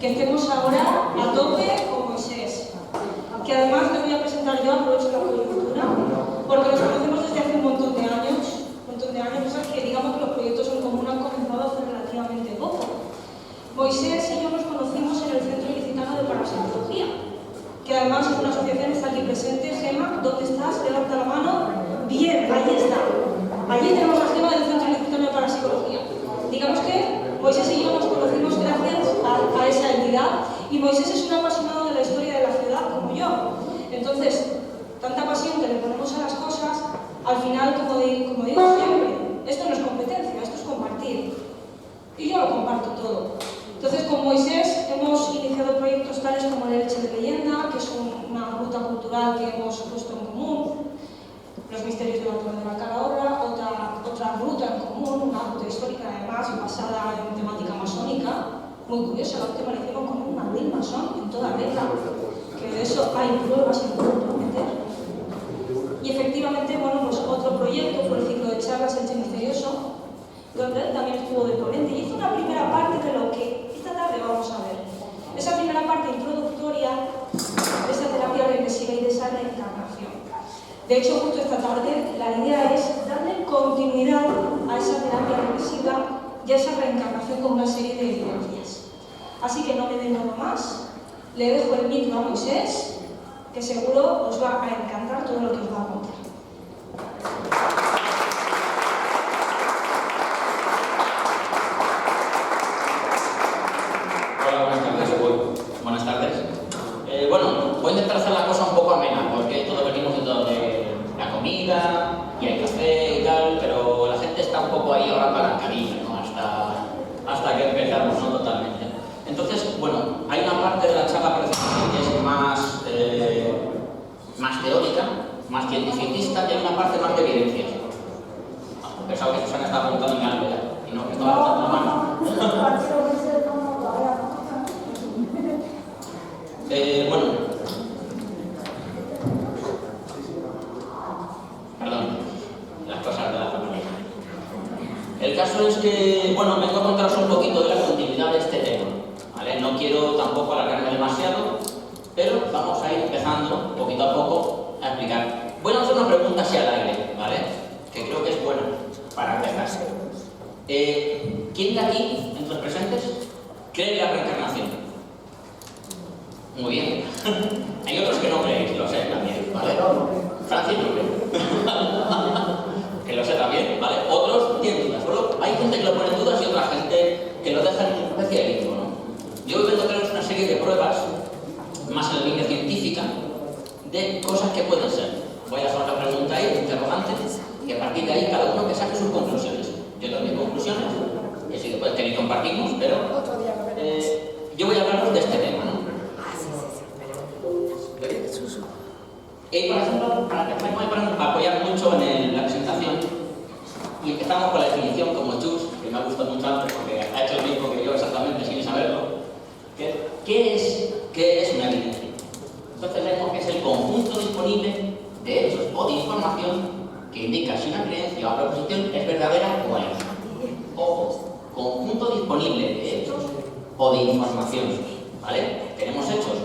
que estemos ahora a tope con Moisés, que además le voy a presentar yo, aprovecho la coyuntura, porque nos conocemos desde hace un montón de años, o sea que digamos que los proyectos en común han comenzado hace relativamente poco. Moisés y yo nos conocimos en el Centro Ilicitano de Parapsicología, que además es una asociación, está aquí presente. Gema, ¿dónde estás? Levanta la mano. Bien, ahí está. Allí tenemos a Gema del Centro Ilicitano de Parapsicología. Digamos que Moisés y yo nos conocimos gracias a esa entidad, y Moisés es un apasionado de la historia de la ciudad como yo. Entonces, tanta pasión que le ponemos a las cosas, al final, como digo siempre, esto no es competencia, esto es compartir. Y yo lo comparto todo. Entonces, con Moisés hemos iniciado proyectos tales como la Leche de Leyenda, que es una ruta cultural que hemos puesto en común, los misterios de la Torre de la Calahorra, otra ruta en común, una ruta histórica además, basada en temática masónica, muy curiosa. La última la hicimos con un mandil masón en toda regla, que de eso hay pruebas y no puedo prometer. Y efectivamente, bueno, pues otro proyecto fue el ciclo de charlas El Che Misterioso, donde él también estuvo de ponente y hizo una primera parte de lo que esta tarde vamos a ver. Esa primera parte introductoria de esa terapia regresiva y de esa reencarnación. De hecho, justo esta tarde la idea es darle continuidad a esa terapia regresiva y a esa reencarnación con una serie de evidencias. Así que no me den nada más, le dejo el micro a Moisés, que seguro os va a encantar todo lo que os va a contar. Buenas tardes. Bueno, voy a intentar hacer la cosa un poco amena, porque todos venimos de la comida y hay café y tal, pero la gente está un poco ahí ahora para el cariño, ¿no? Hasta que empezamos, ¿no? Totalmente. Entonces, bueno, hay una parte de la charla precisamente que es más teórica, más cientificista, y hay una parte más de evidencias. Pensaba que Susana estaba preguntando en algo ya, y no que estaba levantando la mano. Bueno, perdón, las cosas de la familia. El caso es que, bueno, vengo a contaros un poquito de la continuidad de este tema, ¿vale? No quiero tampoco alargarme demasiado, pero vamos a ir empezando poquito a poco a explicar. Voy a hacer una pregunta así al aire, ¿vale? Que creo que es buena para empezar. ¿Quién de aquí, entre los presentes, cree en la reencarnación? Muy bien. Hay otros que no creéis, lo sé también, ¿vale? Francis no cree. Que lo sé también, ¿vale? Otros tienen dudas. Solo hay gente que lo pone en dudas y otra gente que lo deja en una especie de limbo, ¿no? Yo vengo a traeros una serie de pruebas, más en la línea científica, de cosas que pueden ser. Voy a hacer una pregunta ahí, interrogante, y a partir de ahí cada uno que saque sus conclusiones. Yo tengo mis conclusiones, que sí después que ni compartimos, pero yo voy a hablaros de este tema, ¿no? Por ejemplo, para apoyar mucho en la presentación, y empezamos con la definición como Chus, que me ha gustado mucho antes porque ha hecho lo mismo que yo exactamente sin saberlo. ¿Qué es una evidencia? Entonces vemos que es el conjunto disponible de hechos o de información que indica si una creencia o proposición es verdadera o no. Ojo, conjunto disponible de hechos o de información, ¿vale? Tenemos hechos,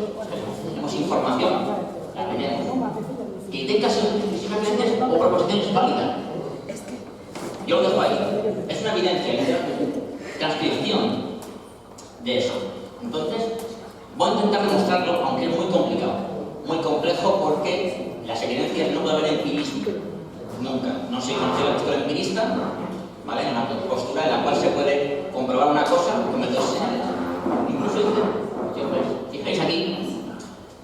tenemos información. La tenemos. Que indica si una creencia o proposición es válida. Yo lo dejo ahí. Es una evidencia, transcripción de eso. Entonces, voy a intentar demostrarlo, aunque es muy complicado. Muy complejo porque las evidencias no puede haber empirismo. Nunca. No soy conocido la postura empirista, ¿vale? Una postura en la cual se puede comprobar una cosa con métodos señales. Incluso fijáis aquí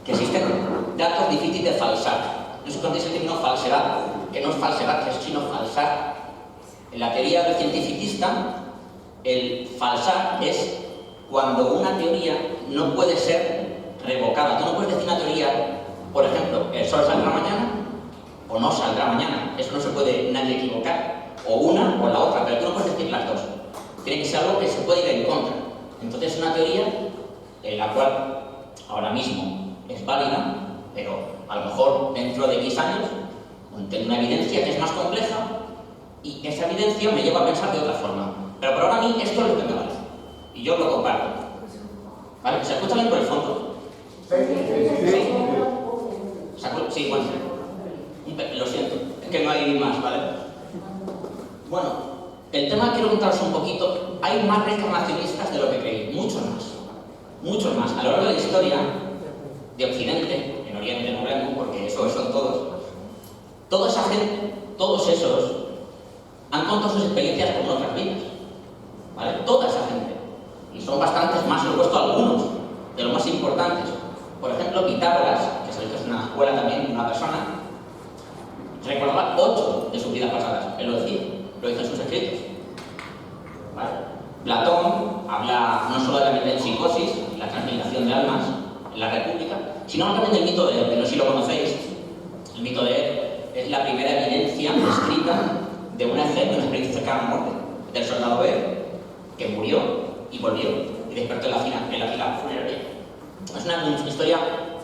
que existen datos difíciles de falsar. No sé cuándo dice el término falsedad, que no es falsedad, sino falsar. En la teoría del cientificista, el falsar es cuando una teoría no puede ser revocada. Tú no puedes decir una teoría, por ejemplo, el sol saldrá mañana o no saldrá mañana. Eso no se puede nadie equivocar. O una o la otra, pero tú no puedes decir las dos. Tiene que ser algo que se puede ir en contra. Entonces es una teoría en la cual ahora mismo es válida, pero a lo mejor dentro de X años tengo una evidencia que es más compleja y esa evidencia me lleva a pensar de otra forma. Pero para ahora a mí esto es lo que me vale y yo lo comparto. ¿Vale? ¿Se escucha bien por el fondo? Sí, bueno. Lo siento, es que no hay más, ¿vale? Bueno, el tema que quiero contaros un poquito, hay más reencarnacionistas de lo que creéis, muchos más. A lo largo de la historia de Occidente, en Oriente no vemos, porque eso son todos, toda esa gente, todos esos, han contado sus experiencias con otras vidas, ¿vale? Toda esa gente. Y son bastantes más, os he puesto algunos de los más importantes. Por ejemplo, Pitágoras, que sabéis que es una escuela también, una persona, recordaba 8 de sus vidas pasadas. Él lo decía, lo dice en sus escritos. ¿Vale? Platón habla no solo de la metempsicosis, la transmigración de almas en la República, sino también del mito de Ed, que no sé si lo conocéis. El mito de Ed es la primera evidencia escrita de una experiencia cercana a la muerte, del soldado Ed, que murió y volvió y despertó en la fila funeraria. Es una historia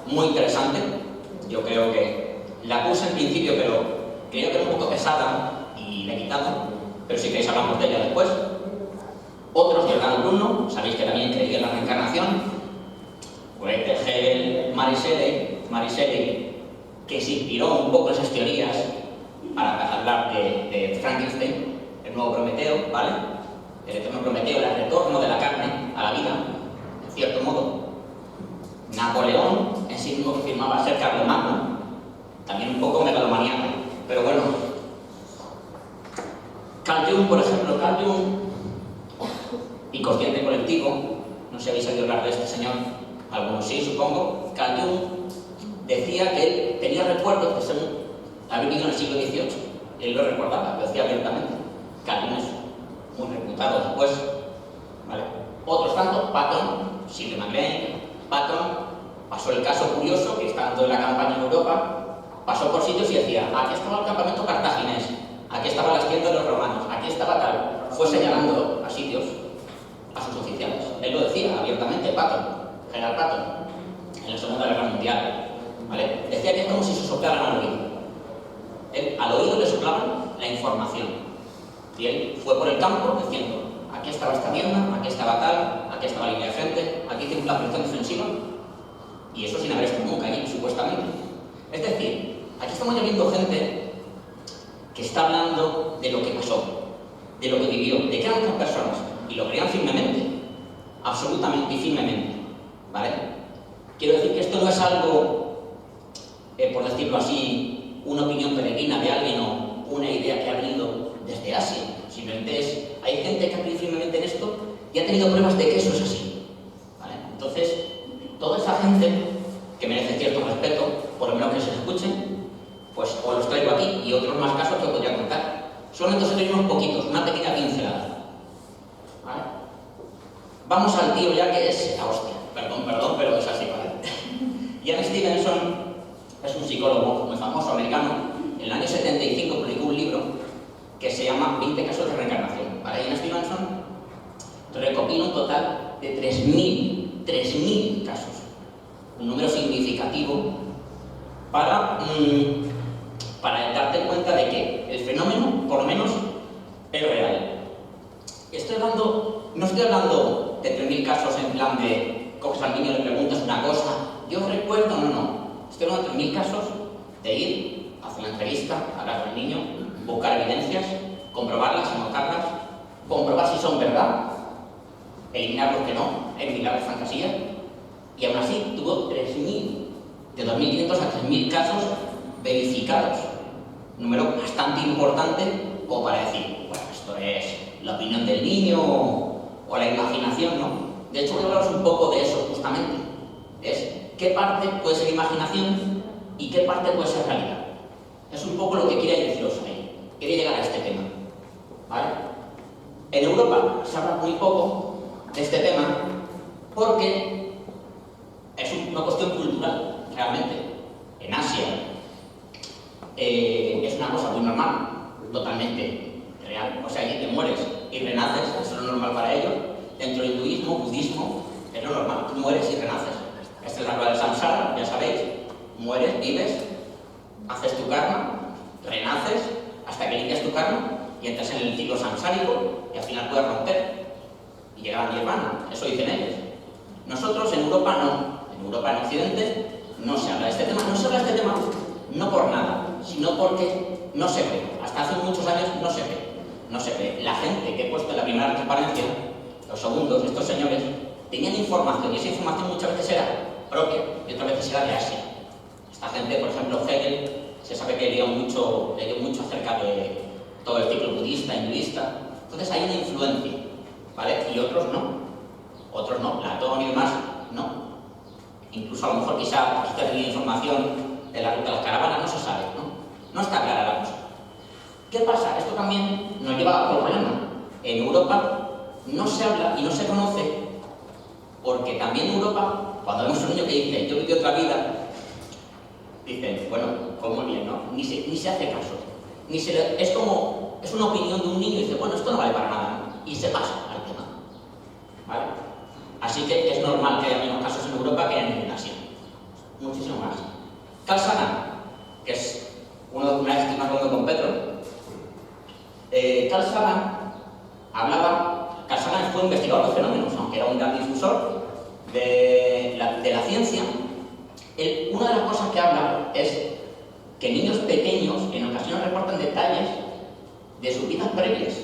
muy interesante. Yo creo que la puse en principio, pero creo que era un poco pesada y la he quitado, pero si queréis hablamos de ella después. Otros, Giordano Bruno, sabéis que también creía en la reencarnación. Pues Hegel, Mary Shelley, que se inspiró un poco en esas teorías para hablar de Frankenstein, el nuevo Prometeo, ¿vale? El eterno Prometeo, el retorno de la carne a la vida, en cierto modo. Napoleón en sí mismo afirmaba ser Carlomagno, también un poco megalomaníaco, pero bueno. Carl Jung, por ejemplo, Carl Jung, inconsciente colectivo, no sé si habéis oído hablar de este señor, algunos sí, supongo. Carl Jung decía que él tenía recuerdos de ser haber vivido en el siglo XVIII, él lo recordaba, lo decía abiertamente. Carl Jung es muy reputado después, ¿vale? Otros tantos, Patton, Shirley MacLaine. Patton pasó el caso curioso que estando en la campaña en Europa, pasó por sitios y decía, aquí estaba el campamento cartaginés, aquí estaban las tiendas de los romanos, aquí estaba tal. Fue señalando a sitios a sus oficiales. Él lo decía abiertamente, Patton, General Patton, en la Segunda Guerra Mundial, ¿vale? Decía que es como si se soplaran al oído. Al oído le soplaban la información. Y él fue por el campo diciendo, aquí estaba esta tienda, aquí estaba tal, aquí estaba la línea de frente, aquí tiene la posición defensiva, y eso sin haber estado nunca allí, supuestamente. Es decir, aquí estamos ya viendo gente que está hablando de lo que pasó, de lo que vivió, de que eran otras personas, y lo creían firmemente, absolutamente y firmemente, ¿vale? Quiero decir que esto no es algo, por decirlo así, una opinión peregrina de alguien o una idea que ha venido desde Asia. Simplemente hay gente que ha creído firmemente en esto y ha tenido pruebas de que eso es así, ¿vale? Entonces, toda esa gente que merece cierto respeto, por lo menos que se escuchen, pues os los traigo aquí y otros más casos que os podría contar. Solamente os traigo unos poquitos, una pequeña pincelada, ¿vale? Vamos al tío ya que es la hostia. Perdón, pero es así, ¿vale? Ian Stevenson es un psicólogo muy famoso, americano. En el año 75 publicó un libro que se llama 20 casos de reencarnación. ¿Vale? Ian Stevenson recopila un total de 3.000 casos. Un número significativo para darte cuenta de que el fenómeno, por lo menos, es real. No estoy hablando de 3.000 casos en plan de coges al niño y le preguntas una cosa, yo recuerdo, no. Estoy hablando de 3.000 casos de ir, hacer una entrevista, hablar con el niño, buscar evidencias, comprobarlas, anotarlas, comprobar si son verdad, eliminar los que no, eliminar las fantasías, y aún así tuvo 3.000, de 2.500 a 3.000 casos verificados. Un número bastante importante como para decir, bueno, esto es la opinión del niño o la imaginación, ¿no? De hecho, voy a hablaros un poco de eso justamente. Es qué parte puede ser imaginación y qué parte puede ser realidad. Es un poco lo que quiere deciros ahí. Quiere llegar a este tema, ¿vale? En Europa se habla muy poco de este tema porque es una cuestión cultural, realmente. En Asia es una cosa muy normal, totalmente real. O sea, allí te mueres y renaces, eso es lo normal para ellos. Dentro del hinduismo, budismo, es lo normal, tú mueres y renaces. Esta es la rueda del samsara, ya sabéis. Mueres, vives, haces tu karma, renaces, hasta que limpias tu karma y entras en el ciclo samsárico y al final puedes romper y llegar a nirvana. Eso dicen ellos. Nosotros en Europa no. En Europa, en Occidente, no se habla de este tema. No se habla de este tema no por nada, sino porque no se ve. Hasta hace muchos años no se ve. No se ve. La gente que he puesto en la primera transparencia, los segundos, estos señores, tenían información, y esa información muchas veces era propia y otras veces era de Asia. Esta gente, por ejemplo, Hegel, se sabe que leyó mucho acerca de todo el ciclo budista, hinduista. Entonces hay una influencia, ¿vale? Y otros no. Otros no. Platón y demás, no. Incluso a lo mejor quizá usted tenía información de la ruta de las caravanas, no se sabe, ¿no? No está clara la cosa. ¿Qué pasa? Esto también nos lleva a otro problema. En Europa no se habla y no se conoce porque también en Europa, cuando vemos a un niño que dice yo viví otra vida, dicen, bueno, pues muy bien, ¿no? Ni se hace caso. Es como, es una opinión de un niño y dice, bueno, esto no vale para nada, ¿no? Y se pasa al tema, ¿vale? Así que es normal que haya menos casos en Europa que en Asia. Muchísimo más. Carl Sagan, que es una vez que estoy hablando con Pedro, Carl Sagan Carl Sagan fue investigador de fenómenos, aunque era un gran difusor de la ciencia. Una de las cosas que habla es que niños pequeños en ocasiones reportan detalles de sus vidas previas,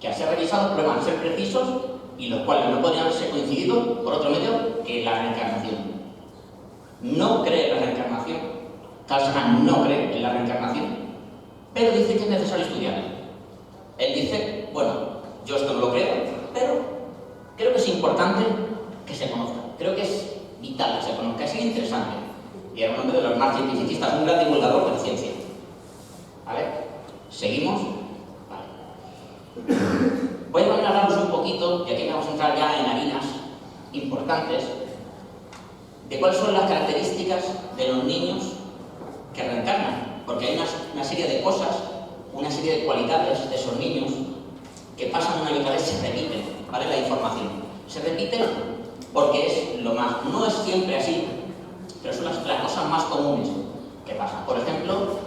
que al ser revisados prueban ser precisos y los cuales no podrían haberse coincidido por otro medio que la reencarnación. No cree en la reencarnación. Carl Sagan no cree en la reencarnación, pero dice que es necesario estudiarla. Él dice, bueno, yo esto no lo creo, pero creo que es importante que se conozca. Creo que es vital que se conozca, es interesante. Y era un hombre de los más cientificistas, un gran divulgador de la ciencia. ¿Vale? ¿Seguimos? Vale. Voy a hablaros un poquito, y aquí vamos a entrar ya en harinas importantes, de cuáles son las características de los niños que reencarnan. Porque hay una serie de cosas, una serie de cualidades de esos niños que pasan una y otra vez, se repiten, ¿vale? La información. Se repiten porque es lo más. No es siempre así, pero son las cosas más comunes que pasan. Por ejemplo,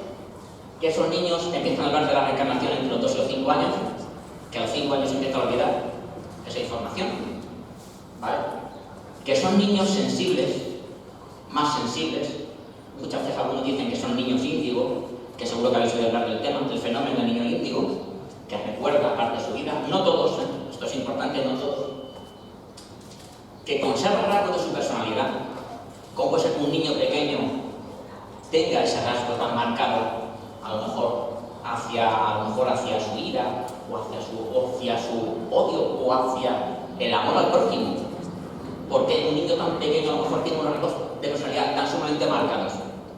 que esos niños empiezan a hablar de la reencarnación entre los 2 y los 5 años, que a los 5 años empiezan a olvidar esa información, ¿vale? Que son niños sensibles, más sensibles. Muchas veces algunos dicen que son niños índigo, que seguro que habéis oído hablar del tema, del fenómeno del niño índigo, que recuerda parte de su vida. No todos, esto es importante, no todos. Que conserva rasgos de su personalidad. ¿Cómo puede ser que un niño pequeño tenga ese rasgo tan marcado, a lo mejor hacia su ira, o hacia su odio, o hacia el amor al prójimo? Porque un niño tan pequeño a lo mejor tiene unos rasgos de personalidad tan sumamente marcados.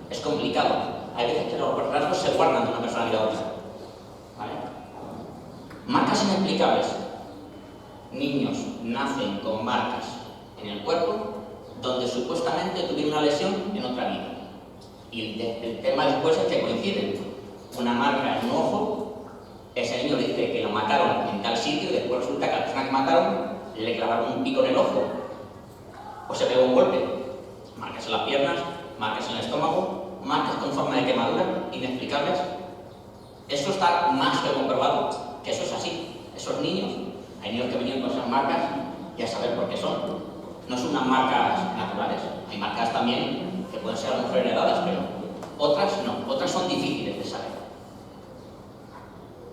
Es complicado. Hay veces que los rasgos se guardan de una personalidad a otra. ¿Vale? Marcas inexplicables. Niños nacen con marcas en el cuerpo donde supuestamente tuvieron una lesión en otra vida. Y el tema después es que coinciden. Una marca en un ojo, ese niño dice que lo mataron en tal sitio y después resulta que a la persona que mataron le clavaron un pico en el ojo o se pegó un golpe. Marcas en las piernas, marcas en el estómago, marcas con forma de quemadura, inexplicables. Eso está más que comprobado, que eso es así. Esos niños, hay niños que venían con esas marcas y a saber por qué son. No son unas marcas naturales, hay marcas también que pueden ser a lo mejor heredadas, pero otras no, otras son difíciles de saber.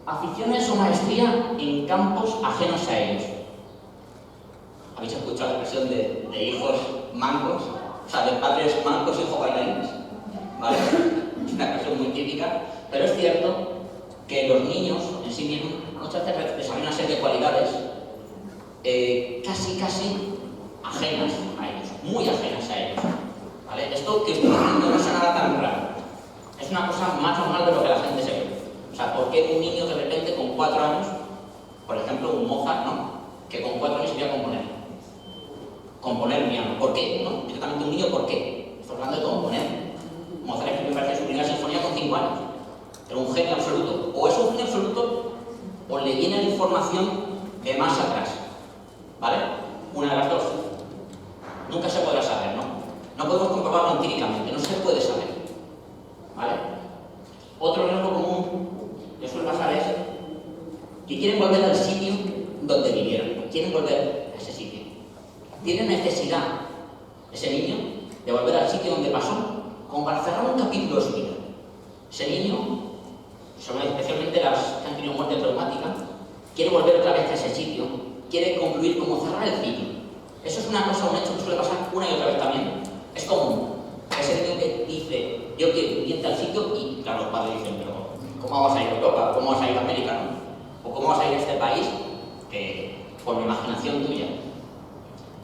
Aficiones o maestría en campos ajenos a ellos. ¿Habéis escuchado la expresión de hijos mancos? O sea, de padres mancos, hijos bailarines. ¿Vale? Es una expresión muy típica, pero es cierto que los niños en sí mismos muchas veces desarrollan una serie de cualidades casi ajenas a ellos, muy ajenas a ellos. ¿Vale? Esto que estoy diciendo no es nada tan raro. Es una cosa más normal de lo que la gente se cree. O sea, ¿por qué un niño de repente con 4 años, por ejemplo un Mozart, ¿no? Que con 4 años sabía componer piano? ¿Por qué? ¿No? Directamente un niño, ¿por qué? Estoy hablando de componer. Mozart escribió, me parece, su primera sinfonía con 5 años. Era un genio absoluto. O es un genio absoluto, o le viene la información de más atrás. ¿Vale? Una de las dos. Nunca se podrá saber, ¿no? No podemos comprobarlo empíricamente, no se puede saber. ¿Vale? Otro ejemplo común que suele pasar es que quieren volver al sitio donde vivieron. Quieren volver a ese sitio. Tienen necesidad ese niño de volver al sitio donde pasó, como para cerrar un capítulo de su vida. Ese niño, especialmente las que han tenido muerte traumática, quiere volver otra vez a ese sitio, quiere concluir como cerrar el ciclo. Eso es una cosa, un hecho que suele pasar una y otra vez también. Es común. Ese niño que dice, yo quiero ir a tal sitio, y claro, los padres dicen, pero ¿cómo vas a ir a Europa? ¿Cómo vas a ir a América? ¿No? ¿O cómo vas a ir a este país que, por mi imaginación tuya?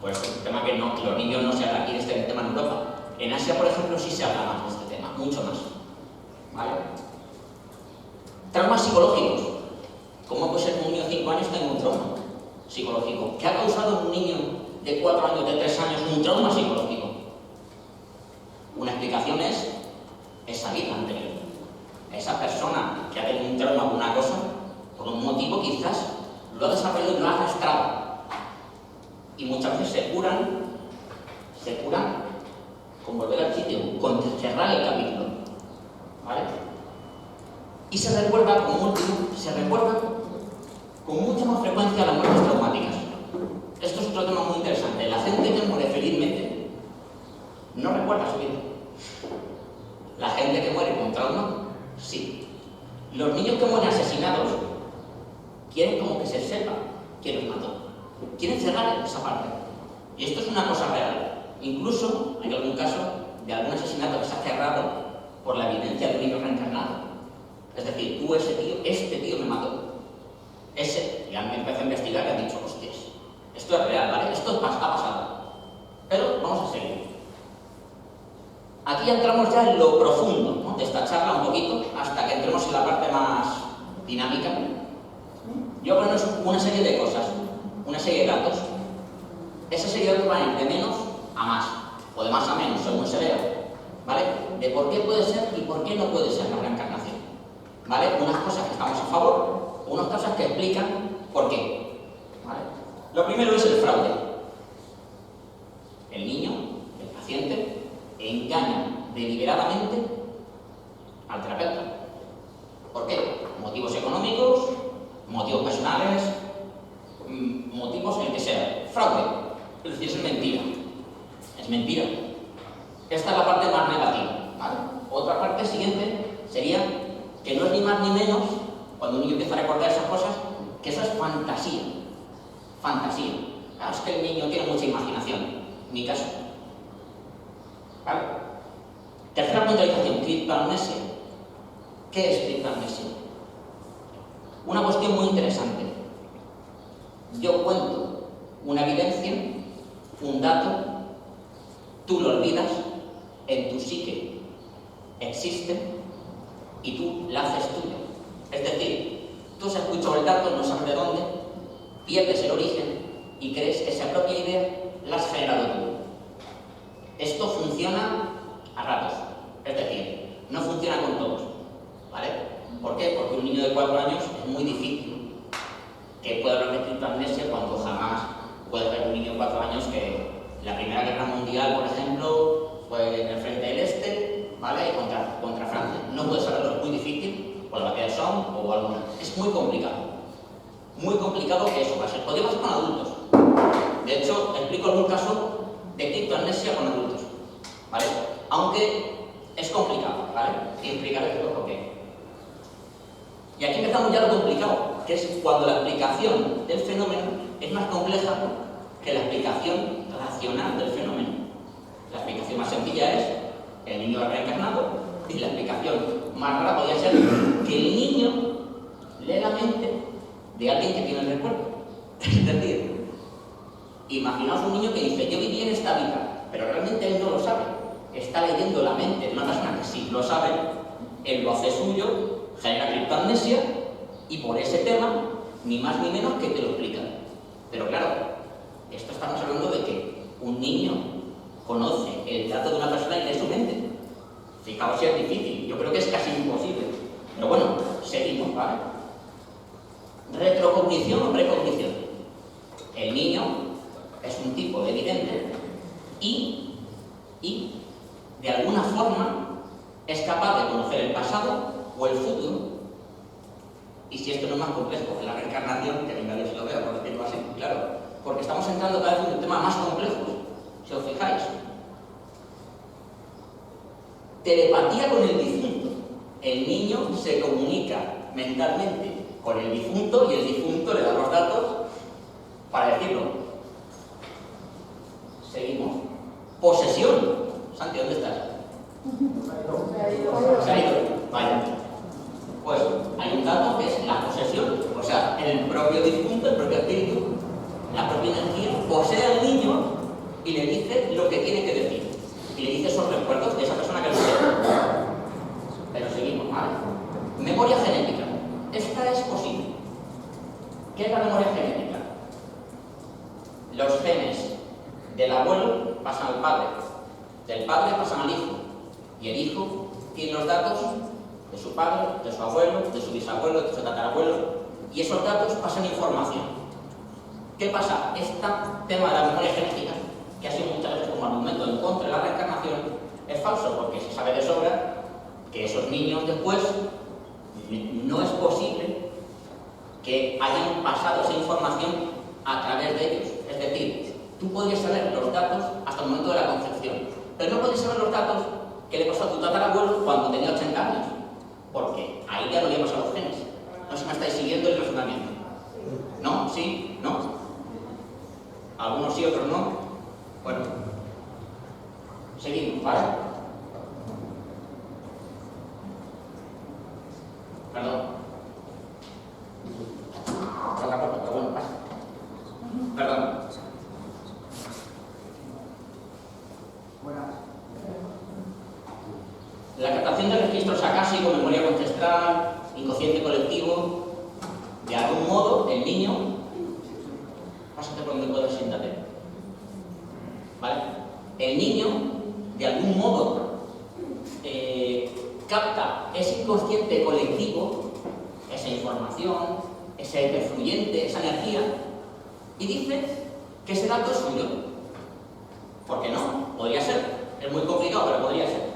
Pues el tema que no, que los niños no se hablan aquí de este tema en Europa. En Asia, por ejemplo, sí se habla más de este tema, mucho más. ¿Vale? Traumas psicológicos. ¿Cómo puede ser que un niño de 5 años tenga un trauma psicológico? ¿Qué ha causado en un niño de 4 años, de 3 años, un trauma psicológico? Una explicación es esa vida anterior. Esa persona que ha tenido un trauma por una cosa, por un motivo quizás, lo ha desarrollado y lo ha arrastrado. Y muchas veces se curan con volver al sitio, con cerrar el capítulo. ¿Vale? Y se recuerda, como último, con mucha más frecuencia las muertes traumáticas. Esto es otro tema muy interesante. La gente que muere felizmente no recuerda su vida. La gente que muere con trauma, sí. Los niños que mueren asesinados quieren como que se sepa quién los mató. Quieren cerrar esa parte. Y esto es una cosa real. Incluso hay algún caso de algún asesinato que se ha cerrado por la evidencia de un niño reencarnado. Es decir, tú, este tío me mató. Y han empezado a investigar y han dicho, hostias, esto es real, ¿vale? Esto ha pasado. Pero vamos a seguir. Aquí ya entramos ya en lo profundo, ¿no?, de esta charla un poquito, hasta que entremos en la parte más dinámica. Yo voy a poner una serie de cosas, una serie de datos. Esa serie de datos van a ir de menos a más, o de más a menos, según se vea, ¿vale? De por qué puede ser y por qué no puede ser la reencarnación, ¿vale? Unas cosas que estamos a favor, unas cosas que explican por qué, ¿vale? Lo primero es el fraude. El niño, el paciente, engaña deliberadamente al terapeuta. ¿Por qué? Motivos económicos, motivos personales, motivos en el que sea. Fraude, es decir, es mentira. Es mentira. Esta es la parte más negativa, ¿vale? Otra parte siguiente sería que no es ni más ni menos, cuando un niño empieza a recordar esas cosas, que eso es fantasía. Fantasía. Claro, es que el niño tiene mucha imaginación. En mi caso. ¿Vale? Tercera puntualización, criptoamnesia. ¿Qué es criptoamnesia? Una cuestión muy interesante. Yo cuento una evidencia, un dato, tú lo olvidas, en tu psique existe y tú la haces tuya. Es decir, tú has escuchado el dato, no sabes de dónde, pierdes el origen y crees que esa propia idea la has generado tú. Esto funciona a ratos, es decir, no funciona con todos, ¿vale? ¿Por qué? Porque un niño de 4 años es muy difícil que pueda hablar de criptoamnesia cuando jamás puede haber un niño de 4 años que la Primera Guerra Mundial, por ejemplo, fue en el frente del Este, ¿vale? Contra Francia. No puede saberlo, es muy difícil, o la batalla de Somme o algo más. Es muy complicado. Muy complicado que eso pase. Podría pasar con adultos. De hecho, explico algún caso de criptoamnesia con adultos, ¿vale? Aunque es complicado, ¿vale? Y explicaré por qué. Y aquí empezamos ya lo complicado, que es cuando la explicación del fenómeno es más compleja que la explicación racional del fenómeno. La explicación más sencilla es el niño reencarnado, y la explicación más rara podría ser que el niño lee la mente de alguien que tiene el recuerdo. Es decir, imaginaos un niño que dice, yo viví en esta vida, pero realmente él no lo sabe. Está leyendo la mente de una persona que sí lo sabe, él lo hace suyo, genera criptoamnesia, y por ese tema, ni más ni menos que te lo explican. Pero claro, esto estamos hablando de que un niño conoce el dato de una persona y lee su mente. Fijaos si es difícil, yo creo que es casi imposible. Pero bueno, seguimos, ¿vale? Retrocognición o precognición. El niño es un tipo evidente y de alguna forma es capaz de conocer el pasado o el futuro. Y si esto no es más complejo que la reencarnación, que venga Dios y lo vea, por decirlo así, claro, porque estamos entrando cada vez en un tema más complejo. Si os fijáis, telepatía con el difunto. El niño se comunica mentalmente con el difunto y el difunto le da los datos para decirlo. Seguimos. Posesión. Santi, ¿dónde estás? Se ha ido. Vaya. Pues hay un dato que es la posesión. O sea, el propio difunto, el propio espíritu, la propia energía, posee al niño y le dice lo que tiene que decir. Y le dice esos recuerdos de esa persona que lo dice. Pero seguimos, ¿vale? Memoria genética. Esta es posible. ¿Qué es la memoria genética? Los genes del abuelo pasan al padre, del padre pasan al hijo, y el hijo tiene los datos de su padre, de su abuelo, de su bisabuelo, de su tatarabuelo, y esos datos pasan información. ¿Qué pasa? Este tema de la memoria genética, que ha sido muchas veces como argumento en contra de la reencarnación, es falso, porque se sabe de sobra que esos niños después no es posible que hayan pasado esa información a través de ellos. Es decir, tú podrías saber los datos hasta el momento de la concepción, pero no podrías saber los datos que le pasó a tu tatarabuelo cuando tenía 80 años, porque ahí ya no le pasado los genes. No sé si me estáis siguiendo el razonamiento. ¿No? ¿Sí? ¿No? Algunos sí, otros no. Bueno, seguimos, ¿vale? Perdón. Perdón. La captación de registros acásicos, memoria ancestral, inconsciente colectivo, de algún modo, el niño, pásate por donde puedas, siéntate, ¿vale? El niño, de algún modo, capta ese inconsciente colectivo, esa información, ese efluyente, esa energía, y dice que ese dato es suyo. ¿Por qué no? Podría ser. Es muy complicado, pero podría ser.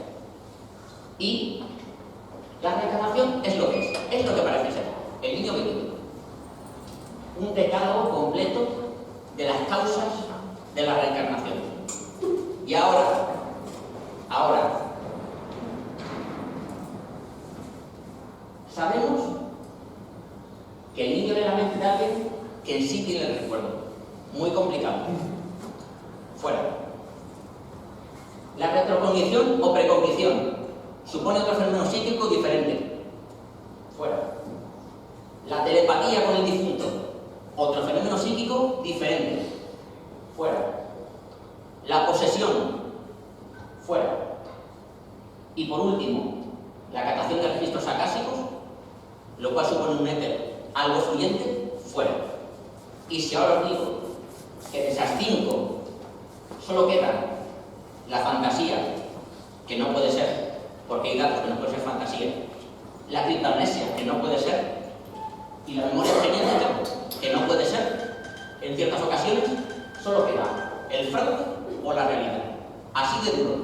Y la reencarnación es lo que es lo que parece ser. El niño vive. Un decálogo completo de las causas de la reencarnación. Y ahora, sabemos que el niño lee la mente de alguien que en sí tiene el recuerdo. Muy complicado. Fuera. La retrocognición o precognición supone otro fenómeno psíquico diferente. Fuera. La telepatía con el difunto, otro fenómeno psíquico diferente. Fuera. La posesión. Fuera. Y por último, la captación de registros acásicos, lo cual supone un éter algo fluyente, fuera. Y si ahora os digo que de esas 5 solo queda la fantasía, que no puede ser, porque hay datos que no puede ser fantasía, la criptamnesia, que no puede ser, y la memoria genética, que no puede ser, en ciertas ocasiones, solo queda el fraude o la realidad. Así de duro.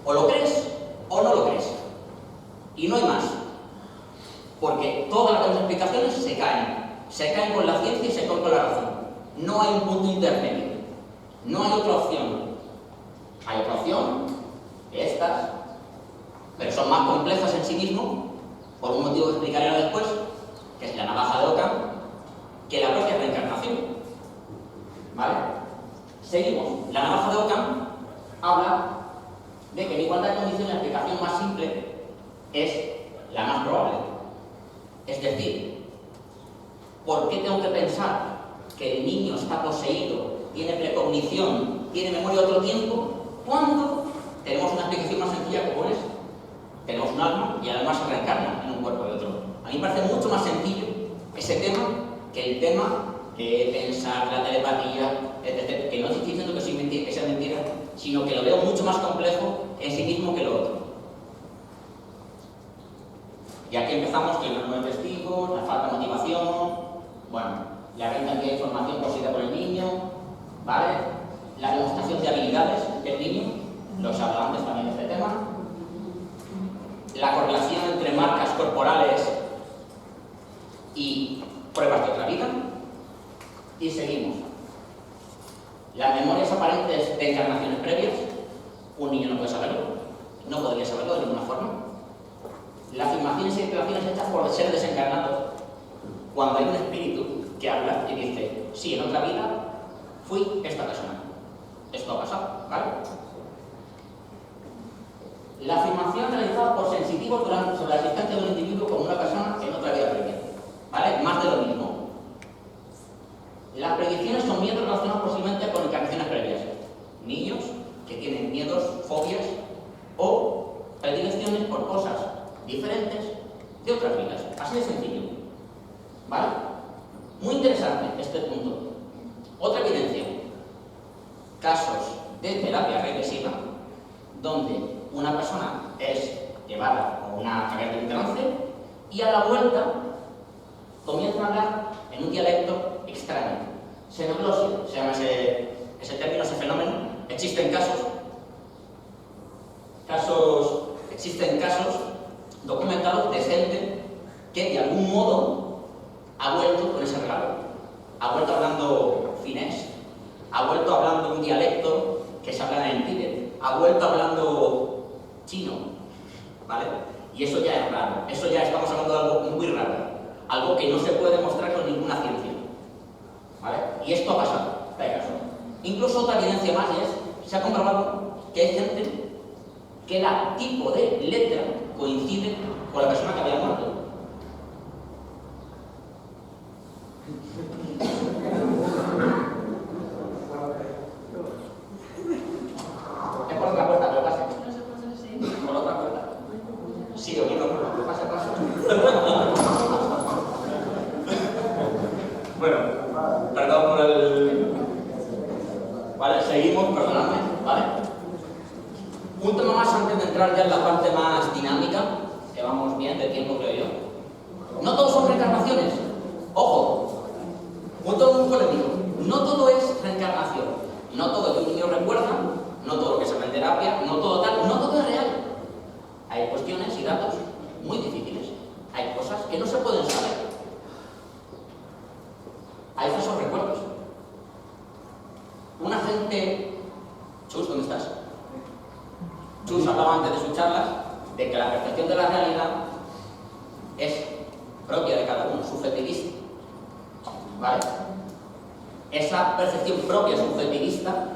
O lo crees o no lo crees. Y no hay más. Porque todas las demás explicaciones se caen. Se caen con la ciencia y se caen con la razón. No hay un punto intermedio. No hay otra opción. Hay otra opción, estas, pero son más complejas en sí mismo, por un motivo que explicaré ahora después, que es la navaja de Occam, que la propia reencarnación. ¿Vale? Seguimos. La navaja de Occam habla de que en igualdad de condiciones la explicación más simple es la más probable. Es decir, ¿por qué tengo que pensar que el niño está poseído, tiene precognición, tiene memoria de otro tiempo, cuando tenemos una explicación más sencilla como es? Tenemos un alma y el alma se reencarna en un cuerpo de otro. A mí me parece mucho más sencillo ese tema que el tema de pensar la telepatía, etc. Que no estoy diciendo que sea mentira, sino que lo veo mucho más complejo en sí mismo que lo otro. Y aquí empezamos que los 9 testigos, la falta de motivación, bueno, la gran cantidad de información poseída por el niño, ¿vale? La demostración de habilidades del niño, los hablaba antes también de este tema, la correlación entre marcas corporales y pruebas de otra vida, y seguimos. Las memorias aparentes de encarnaciones previas, un niño no puede saberlo, no podría saberlo de ninguna forma. Las afirmaciones y declaraciones hechas por seres desencarnados, cuando hay un espíritu que habla y dice, sí, en otra vida fui esta persona. Esto ha pasado, ¿vale? La afirmación realizada por sensitivos sobre la existencia de un individuo como una persona en otra vida previa, ¿vale? Más de lo mismo. Las predicciones son miedos relacionados posiblemente con encarnaciones previas. Niños que tienen miedos, fobias o predilecciones por cosas diferentes de otras vidas. Así de sencillo. ¿Vale? Muy interesante este punto. Otra evidencia. Casos de terapia regresiva donde una persona es llevada a una carrera de trance y a la vuelta comienzan a hablar en un dialecto extraño. Xenoglosia, se llama ese término, ese fenómeno. Existen casos documentados de gente que de algún modo ha vuelto con ese regalo. Ha vuelto hablando finés, ha vuelto hablando un dialecto que se habla en Tíbet, ha vuelto hablando chino, ¿vale? Y eso ya es raro, eso ya estamos hablando de algo muy raro, algo que no se puede demostrar con ninguna ciencia, ¿vale? Y esto ha pasado, hay caso. Incluso otra evidencia más es, se ha comprobado que hay gente que el tipo de letra coincide con la persona que había muerto. Es por otra puerta, pero pase. Por otra puerta. Sí, o no, pase. Bueno, perdón por el... Vale, seguimos, perdonadme, ¿vale? Un tema más antes de entrar ya en la parte más dinámica, que vamos bien de tiempo, creo yo. No todos son reencarnaciones. Ojo, un todo muy polémico. No todo es reencarnación. No todo que un niño recuerda, no todo lo que se ve en terapia, no todo tal, no todo es real. Hay cuestiones y datos muy difíciles. Hay cosas que no se pueden saber. Hay falsos recuerdos. Una gente... Chus, ¿dónde estás? Chus hablaba antes de sus charlas de que la percepción de la realidad es propia de cada uno, subjetivista. ¿Vale? Esa percepción propia subjetivista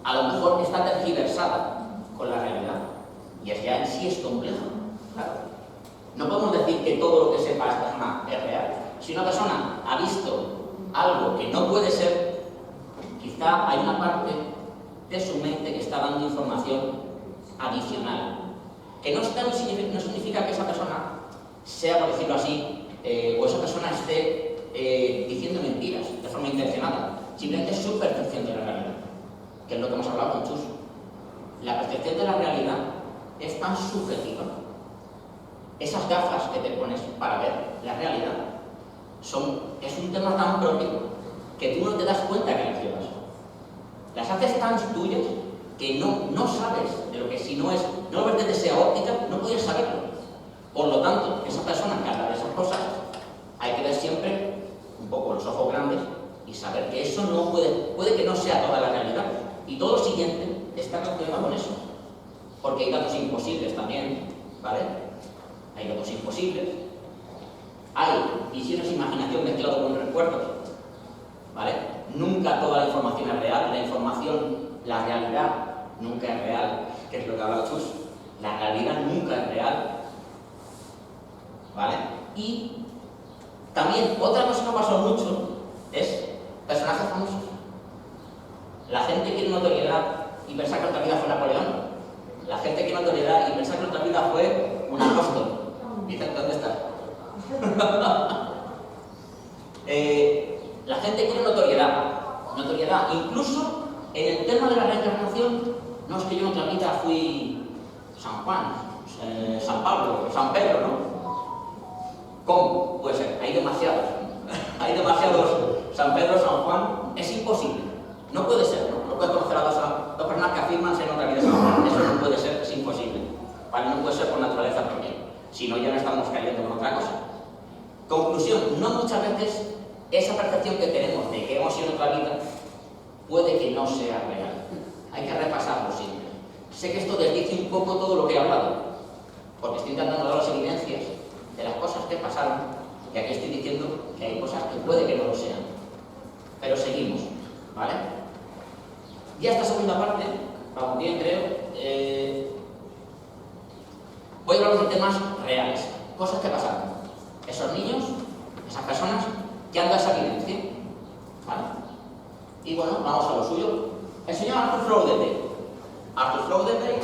a lo mejor está tergiversada con la realidad. Y es ya en sí es complejo. ¿Claro? No podemos decir que todo lo que sepa esta persona es real. Si una persona ha visto algo que no puede ser, quizá hay una parte de su mente que está dando información adicional. Que no significa que esa persona sea, por decirlo así, o esa persona esté diciendo mentiras de forma intencionada. Simplemente es su percepción de la realidad, que es lo que hemos hablado con Chus. La percepción de la realidad es tan subjetiva. Esas gafas que te pones para ver la realidad es un tema tan propio que tú no te das cuenta que las llevas. Las haces tan tuyas que no sabes de lo que si no lo ves desde esa óptica, no podías saberlo. Por lo tanto, esa persona que habla de esas cosas, hay que ver siempre un poco los ojos grandes y saber que eso no puede que no sea toda la realidad. Y todo lo siguiente está relacionado con eso. Porque hay datos imposibles también, ¿vale? Hay datos imposibles. Hay visiones e imaginación mezclado con recuerdos, ¿vale? Nunca toda la información es real. La realidad nunca es real, que es lo que ha hablado Chus. La realidad nunca es real, ¿vale? Y también otra cosa que pasó mucho es personajes famosos. La gente quiere notoriedad y pensar que otra vida fue Napoleón. La gente quiere notoriedad y pensar que otra vida fue un apóstol. Vicente, ¿dónde estás? La gente quiere notoriedad. Incluso en el tema de la reencarnación, no es que yo en otra vida fui San Juan, San Pablo, San Pedro, ¿no? ¿Cómo? Puede ser, hay demasiados. Hay demasiados San Pedro, San Juan. Es imposible. No puede ser, ¿no? No puedes conocer a dos personas que afirman ser en otra vida San Juan. Eso no puede ser, es imposible. ¿Vale? No puede ser por naturaleza propia. Si no, ya no estamos cayendo en otra cosa. Conclusión, no muchas veces esa percepción que tenemos de que hemos sido en otra vida puede que no sea real. Hay que repasarlo siempre. Sé que esto desdice un poco todo lo que he hablado, porque estoy intentando dar las evidencias de las cosas que pasaron, y aquí estoy diciendo que hay cosas que puede que no lo sean. Pero seguimos, ¿vale? Ya esta segunda parte, vamos bien creo, voy a hablar de temas reales, cosas que pasaron. Esos niños, esas personas que han dado esa evidencia, ¿vale? Y bueno, vamos a lo suyo. El señor Arthur Flauderdale. Arthur Flauderdale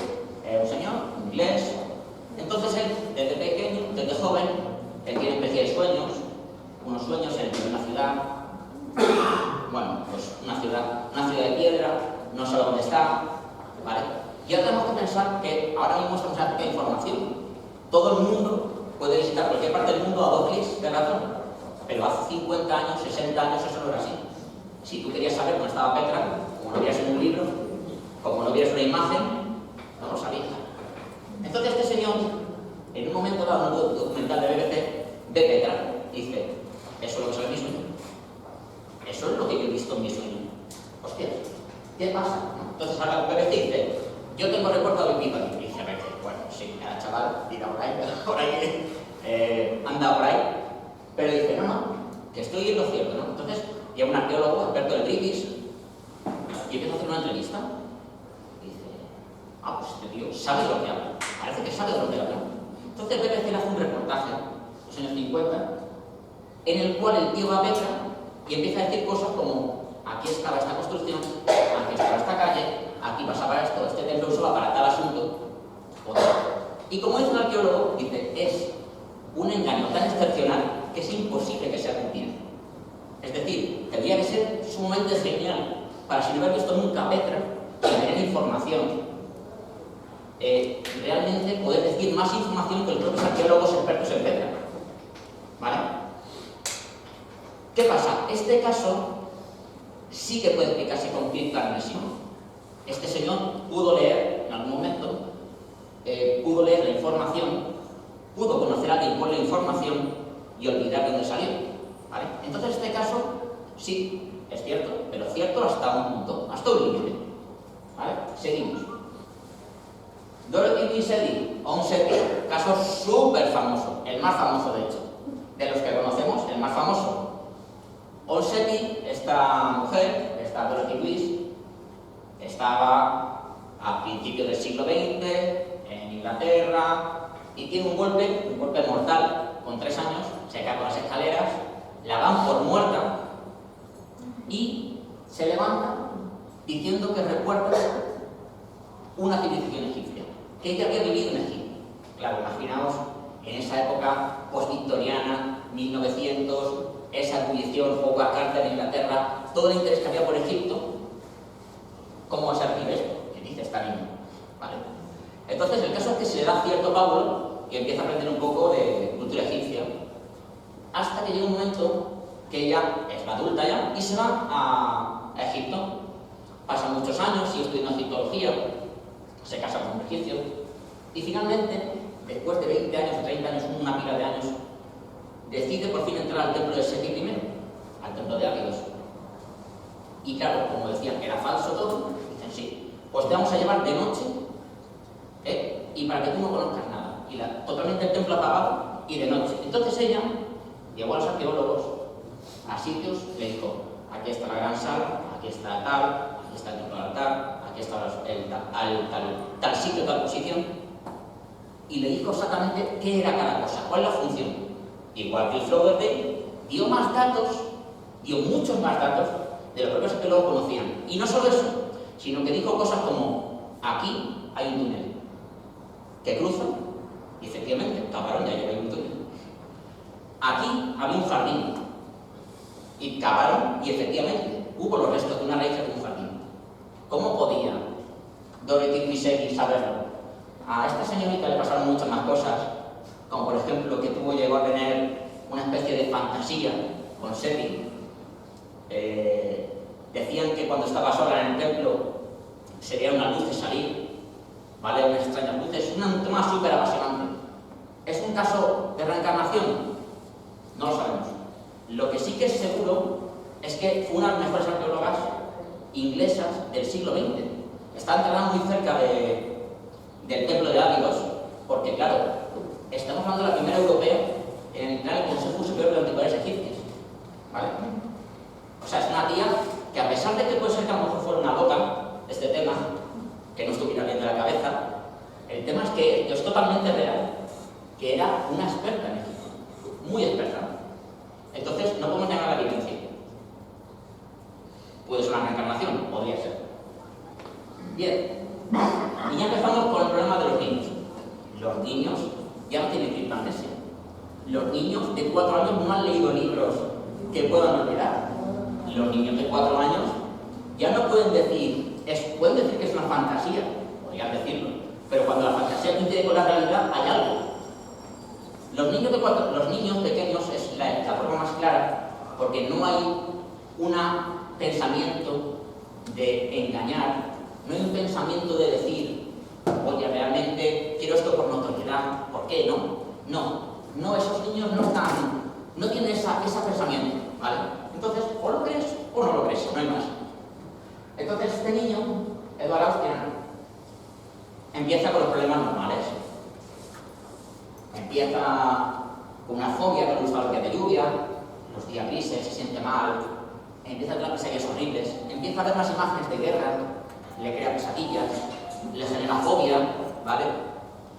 es un señor inglés. Entonces él, desde pequeño, desde joven, él tiene especiales sueños, unos sueños en una ciudad, bueno, pues una ciudad de piedra, no sé dónde está, ¿vale? Y ahora tenemos que pensar que ahora mismo estamos en la época de información. Todo el mundo puede visitar cualquier parte del mundo a 2 clics de ratón, pero hace 50 años, 60 años eso no era así. Si tú querías saber cómo estaba Petra, como lo vieras en un libro, como lo vieras en una imagen, no lo sabías. Entonces este señor, en un momento dado, en un documental de BBC, ve Petra y dice, eso es lo que sale en mi sueño. Eso es lo que yo he visto en mi sueño. Hostia, ¿qué pasa? Entonces ahora el BBC dice, yo tengo recuerdo de Big Bang. Y dice, bueno, sí, cada chaval irá por ahí, anda por ahí. Pero dice, no, que estoy en lo cierto, ¿no? Entonces llega un arqueólogo, experto en British, y empieza a hacer una entrevista. Y dice, pues este tío sabe de lo que habla. Parece que sabe de lo que habla. Entonces el BBC le hace un reportaje, en los años 50, en el cual el tío va a Petra y empieza a decir cosas como, aquí estaba esta construcción, aquí estaba esta calle, aquí pasaba esto, este templo usaba para tal asunto. Y como dice un arqueólogo, dice, es un engaño tan excepcional que es imposible que sea mentira. Es decir, tendría que ser sumamente genial para, sin haber visto nunca Petra, y tener información. Realmente poder decir más información que los propios arqueólogos expertos en Petra. ¿Vale? ¿Qué pasa? Este caso sí que puede explicarse con pie clarísimo. Este señor pudo leer en algún momento, pudo leer la información, pudo conocer a alguien con la información y olvidar de dónde salió. ¿Vale? Entonces este caso sí, es cierto, pero cierto hasta un punto, hasta un límite. ¿Vale? Seguimos. Dorothy Seddy, o un Seti, caso súper famoso, el más famoso de hecho, de los que conocemos, el más famoso. Onsetti, esta mujer, esta Dorothy Weiss, estaba a principios del siglo XX en Inglaterra y tiene un golpe mortal. Con 3 años se cae por las escaleras, la dan por muerta y se levanta diciendo que recuerda una civilización egipcia, que ella había vivido en Egipto. Claro, imaginaos en esa época post-victoriana, 1900, esa ebullición, Howard Carter en Inglaterra, todo el interés que había por Egipto. ¿Cómo se recibe esto? ¿Qué dice esta niña? ¿Vale? Entonces el caso es que se le da cierto pábulo y empieza a aprender un poco de cultura egipcia, hasta que llega un momento que ella es adulta ya y se va a Egipto. Pasan muchos años, sigue estudiando egiptología, se casa con un egipcio y finalmente, después de 20 años o 30 años, una pila de años, decide por fin entrar al templo de Seti I, al templo de Abidos. Y claro, como decían que era falso todo, dicen sí, pues te vamos a llevar de noche, y para que tú no conozcas nada. Y totalmente el templo apagado y de noche. Entonces ella llevó a los arqueólogos a sitios, le dijo, aquí está la gran sala, aquí está tal, aquí está el templo del altar, aquí está tal sitio, tal posición. Y le dijo exactamente qué era cada cosa, cuál es la función. Igual que el Flauderdale dio más datos, dio muchos más datos de los propios arqueólogos conocían. Y no solo eso, sino que dijo cosas como, aquí hay un túnel que cruza, y efectivamente, cavaron y ahí hay un túnel. Aquí había un jardín, y cavaron, y efectivamente, hubo los restos de una raíz de un jardín. ¿Cómo podía Dorothy Seddy saberlo? A esta señorita le pasaron muchas más cosas, como por ejemplo que llegó a tener una especie de fantasía con Seti. Decían que cuando estaba sola en el templo se veían unas luces salir, ¿vale? Unas extrañas luces, un tema súper apasionante. ¿Es un caso de reencarnación? No lo sabemos. Lo que sí que es seguro es que fue una de las mejores arqueólogas inglesas del siglo XX. Está enterrada muy cerca del templo de Abidos, porque claro, estamos hablando de la primera europea en entrar en el Consejo Superior de Anticuarios Egipcios, ¿vale? O sea, es una tía que, a pesar de que puede ser que a lo mejor fuera una loca este tema, que no estuviera bien de la cabeza, el tema es que es totalmente real, que era una experta en Egipto, muy experta. Entonces, no podemos negar la evidencia. Puede ser una reencarnación, podría ser. Bien, y ya empezamos con el problema de los niños. Los niños ya no tienen criptamnesia. Los niños de 4 años no han leído libros que puedan olvidar. Los niños de 4 años ya no pueden decir, pueden decir que es una fantasía, podrían decirlo, pero cuando la fantasía coincide con la realidad hay algo. Los niños pequeños es la forma más clara, porque no hay un pensamiento de engañar, no hay un pensamiento de decir, oye, realmente quiero esto por notoriedad, ¿por qué no? No, esos niños no tienen ese pensamiento, ¿vale? Entonces, o lo crees o no lo crees, no hay más. Entonces, este niño, Edward Austrian, empieza con los problemas normales. Empieza con una fobia que le gusta los días de lluvia, los días grises, se siente mal, empieza a tener pesadillas horribles, empieza a ver las imágenes de guerra, le crea pesadillas, le genera fobia, ¿vale?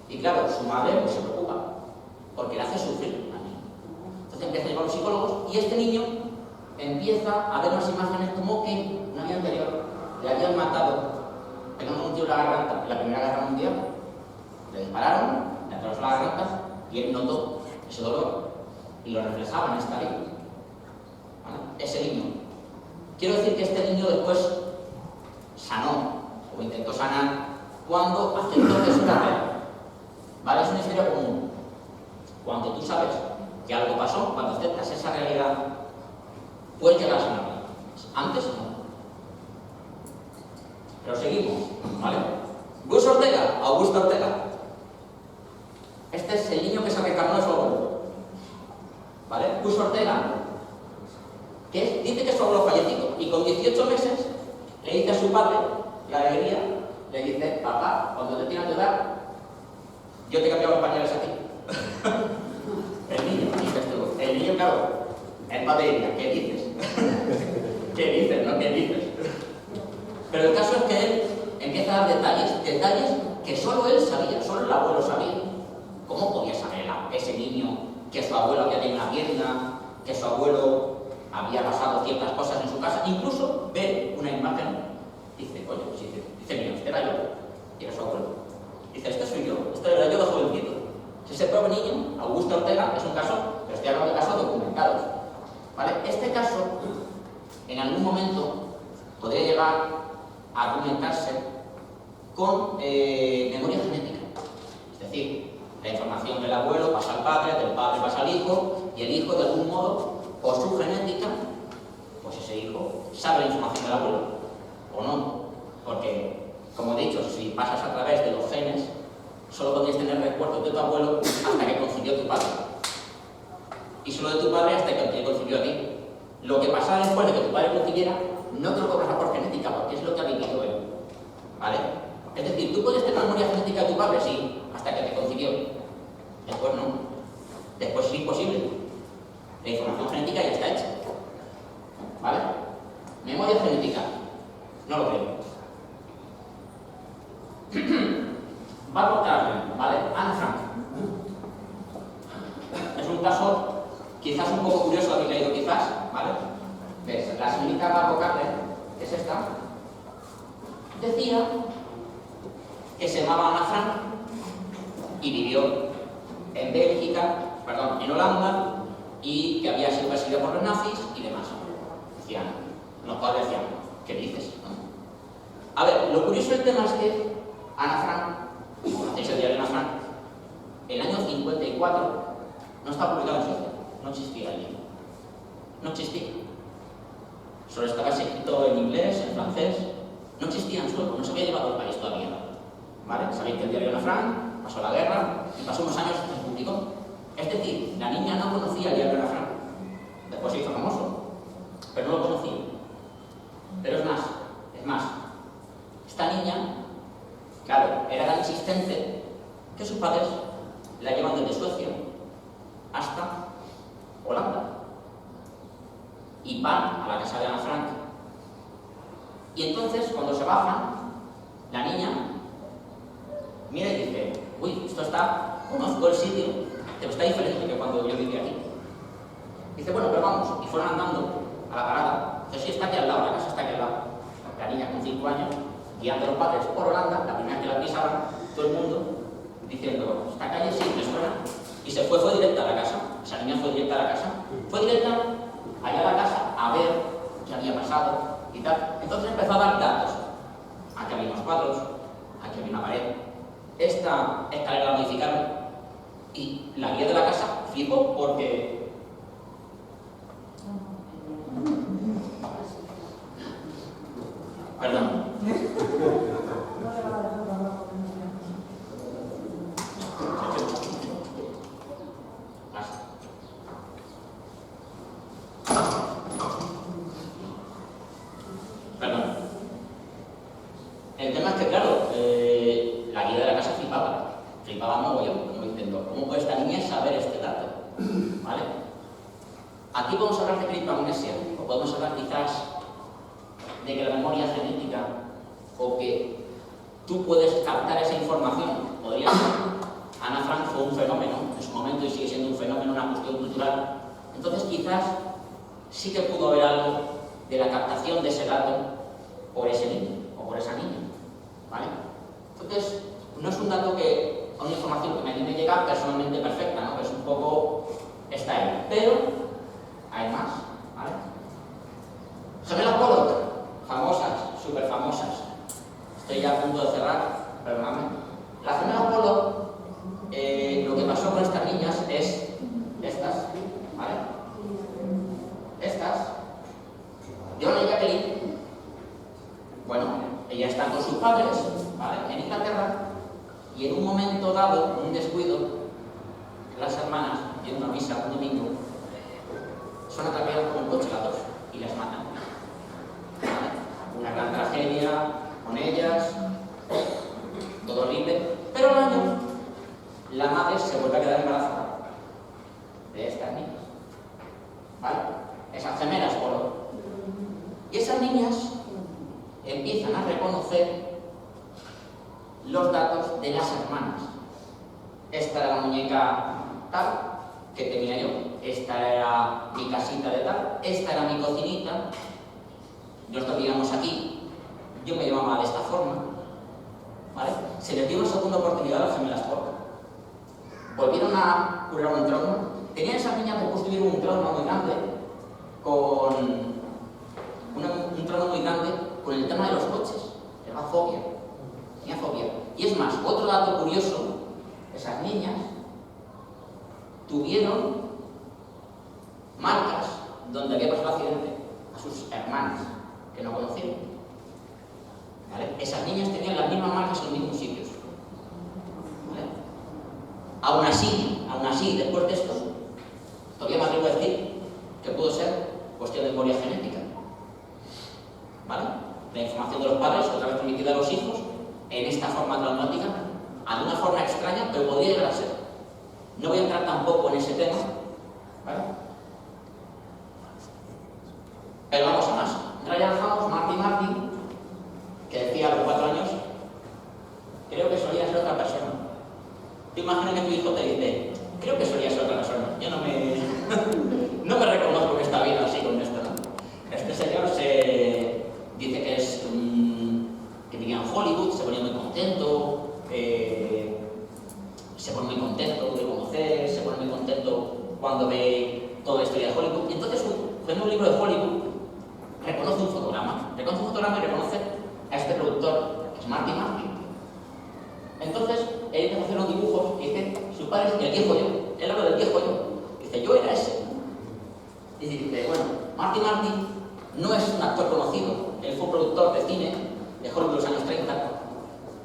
Y claro, su madre pues, se preocupa, porque le hace sufrir al niño. Entonces empieza a llevar a los psicólogos y este niño empieza a ver unas imágenes como que una vida anterior le habían matado, pegando un tío en la garganta en la Primera Guerra Mundial, le dispararon, le atravesaron la garganta y él notó ese dolor y lo reflejaba en esta vida. ¿Vale? Ese niño. Quiero decir que este niño después sanó o intentó sanar cuando aceptó que eso era real. ¿Vale? Es una historia común. Cuando tú sabes que algo pasó, cuando aceptas esa realidad, puedes llegar a sanarla. Antes no. Pero seguimos, ¿vale? Gus Ortega, Augusto Ortega. Este es el niño que se reencarnó de su abuelo. ¿Vale? Gus Ortega, dice que es su abuelo fallecido y con 18 meses le dice a su padre, la alegría, le dice, papá, cuando te tienes que dar, yo te he cambiado los pañales a ti. El niño, dices tú. El niño, claro, el padre diría, ¿qué dices? ¿Qué dices? ¿No? ¿Qué dices? Pero el caso es que él empieza a dar detalles que solo él sabía, solo el abuelo sabía. ¿Cómo podía saber ese niño que su abuelo había tenido una pierna, que su abuelo había pasado ciertas cosas en su casa? Incluso ve una imagen, dice, coño, dice mío, este era yo, y era su abuelo. Dice, este soy yo, este era yo de jovencito. Ese pobre niño, Augusto Ortega, es un caso, pero estoy hablando de casos documentados. ¿Vale? Este caso, en algún momento, podría llegar a argumentarse con memoria genética. Es decir, la información del abuelo pasa al padre, del padre pasa al hijo, y el hijo, de algún modo, por su genética, pues ese hijo sabe la información del abuelo, o no. Porque, como he dicho, si pasas a través de los genes, solo podrías tener recuerdos de tu abuelo hasta que concibió tu padre. Y solo de tu padre hasta que te concibió a ti. Lo que pasa después de que tu padre concibiera, no te lo cobras por genética, porque es lo que ha vivido él. ¿Vale? Es decir, tú puedes tener memoria genética de tu padre, sí, hasta que te concibió. Después no. Después es imposible. La información genética ya está hecha. ¿Vale? Memoria genética. No lo creo. Barbara Carden, ¿vale? Anne Frank. Es un caso quizás un poco curioso, lo habéis leído quizás, ¿vale? ¿Ves? La señorita Barbara Carden, que es esta, decía que se llamaba Anne Frank y vivió en Bélgica, perdón, en Holanda, y que había sido perseguida por los nazis y demás. Decían, los padres decían, ¿qué dices? ¿No? A ver, lo curioso del tema es que Anne Frank, como conocéis el diario Anne Frank, el año 54 no está publicado en Suecia, no existía el libro. No existía. Solo estaba escrito en inglés, en francés, no existía en sueco, no se había llevado al país todavía. ¿Vale? Sabéis que el diario Anne Frank pasó la guerra y pasó unos años y se publicó. Es decir, la niña no conocía el diario Anne Frank. Después se hizo famoso, pero no lo conocía. Pero es más, Es más, esta niña, claro, era tan insistente que sus padres la llevan desde Suecia hasta Holanda y van a la casa de Ana Frank. Y entonces, cuando se bajan, la niña mira y dice: uy, esto está, conozco el sitio, pero está diferente que cuando yo vivía aquí. Dice: bueno, pero vamos. Y fueron andando a la parada. Dice: sí, está aquí al lado, la casa está aquí al lado. La niña con 5 años, guiando a los padres por Holanda, la primera vez que la pisaban, todo el mundo diciendo: esta calle sí me suena. Y se fue directa a la casa. Esa niña fue directa a la casa. Fue directa allá a la casa a ver qué había pasado y tal. Entonces empezó a dar datos. Aquí había unos cuadros, aquí había una pared, esta escalera la modificaron. Y la guía de la casa flipó porque... Perdón. Perdón. El tema es que, claro, la guía de la casa flipaba mogollón, como diciendo: ¿cómo puede esta niña saber este dato? ¿Vale? Aquí podemos hablar de criptoamnesia, o podemos hablar quizás de que la memoria genética, o que tú puedes captar esa información. Podría ser. Ana Frank fue un fenómeno en su momento y sigue siendo un fenómeno, una cuestión cultural. Entonces quizás sí que pudo haber algo de la captación de ese dato por ese niño o por esa niña, ¿vale? Entonces, no es un dato que, una información que a mí me llega personalmente perfecta, ¿no? Que es un poco, está ahí, pero hay más, ¿vale? Gemelas Pollock, famosas, súper famosas. Estoy ya a punto de cerrar, perdóname. Las gemelas Pollock, lo que pasó con estas niñas es estas, ¿vale? Estas, John y Jacqueline, bueno, ellas están con sus padres, ¿vale?, en Inglaterra, y en un momento dado, un descuido, las hermanas, yendo a misa un domingo, son atrapadas por un coche las dos y las matan. ¿Vale? Una gran tragedia con ellas, todo horrible, pero al año la madre se vuelve a quedar embarazada de estas niñas, ¿vale? Esas gemelas Pollock. Y esas niñas empiezan a reconocer los datos de las hermanas. Esta era la muñeca tal que tenía yo, esta era mi casita de tal, esta era mi cocinita, nosotros vivíamos aquí, yo me llamaba de esta forma, ¿vale? Se les dio una segunda oportunidad a las gemelas Pollock. Volvieron a curar un trono. Tenían esas niñas después tuvieron un trono muy grande, con un trono muy grande con el tema de los coches. Era fobia, tenía fobia. Y es más, otro dato curioso, esas niñas tuvieron marcas donde había pasado el accidente a sus hermanas que no conocieron, ¿vale? Esas niñas tenían las mismas marcas en los mismos sitios, ¿vale? Aún así, después de esto, todavía me atrevo a decir que pudo ser cuestión de memoria genética, ¿vale? La información de los padres, otra vez transmitida a los hijos, en esta forma traumática, de una forma extraña, pero podría llegar a ser. No voy a entrar tampoco en ese tema, ¿vale? Pero vamos a más. Ryan House, Marty, que decía a los 4 años: creo que solía ser otra persona. Te imaginas que tu hijo te dice: creo que solía ser otra persona. Yo no me reconozco que está bien así con esto, ¿no? Este señor se dice que es que vivía en Hollywood, se ponía muy contento, se pone muy contento de conocer, se pone muy contento cuando ve toda la historia de Hollywood. Y entonces, en un libro de Hollywood, reconoce un fotograma y reconoce a este productor, que es Marty. Entonces, él empieza a hacer unos dibujos y dice: su padre es el viejo yo. Él habla del viejo yo. Dice: yo era ese. Y dice: bueno, Marty no es un actor conocido. Él fue un productor de cine de Hollywood de los años 30.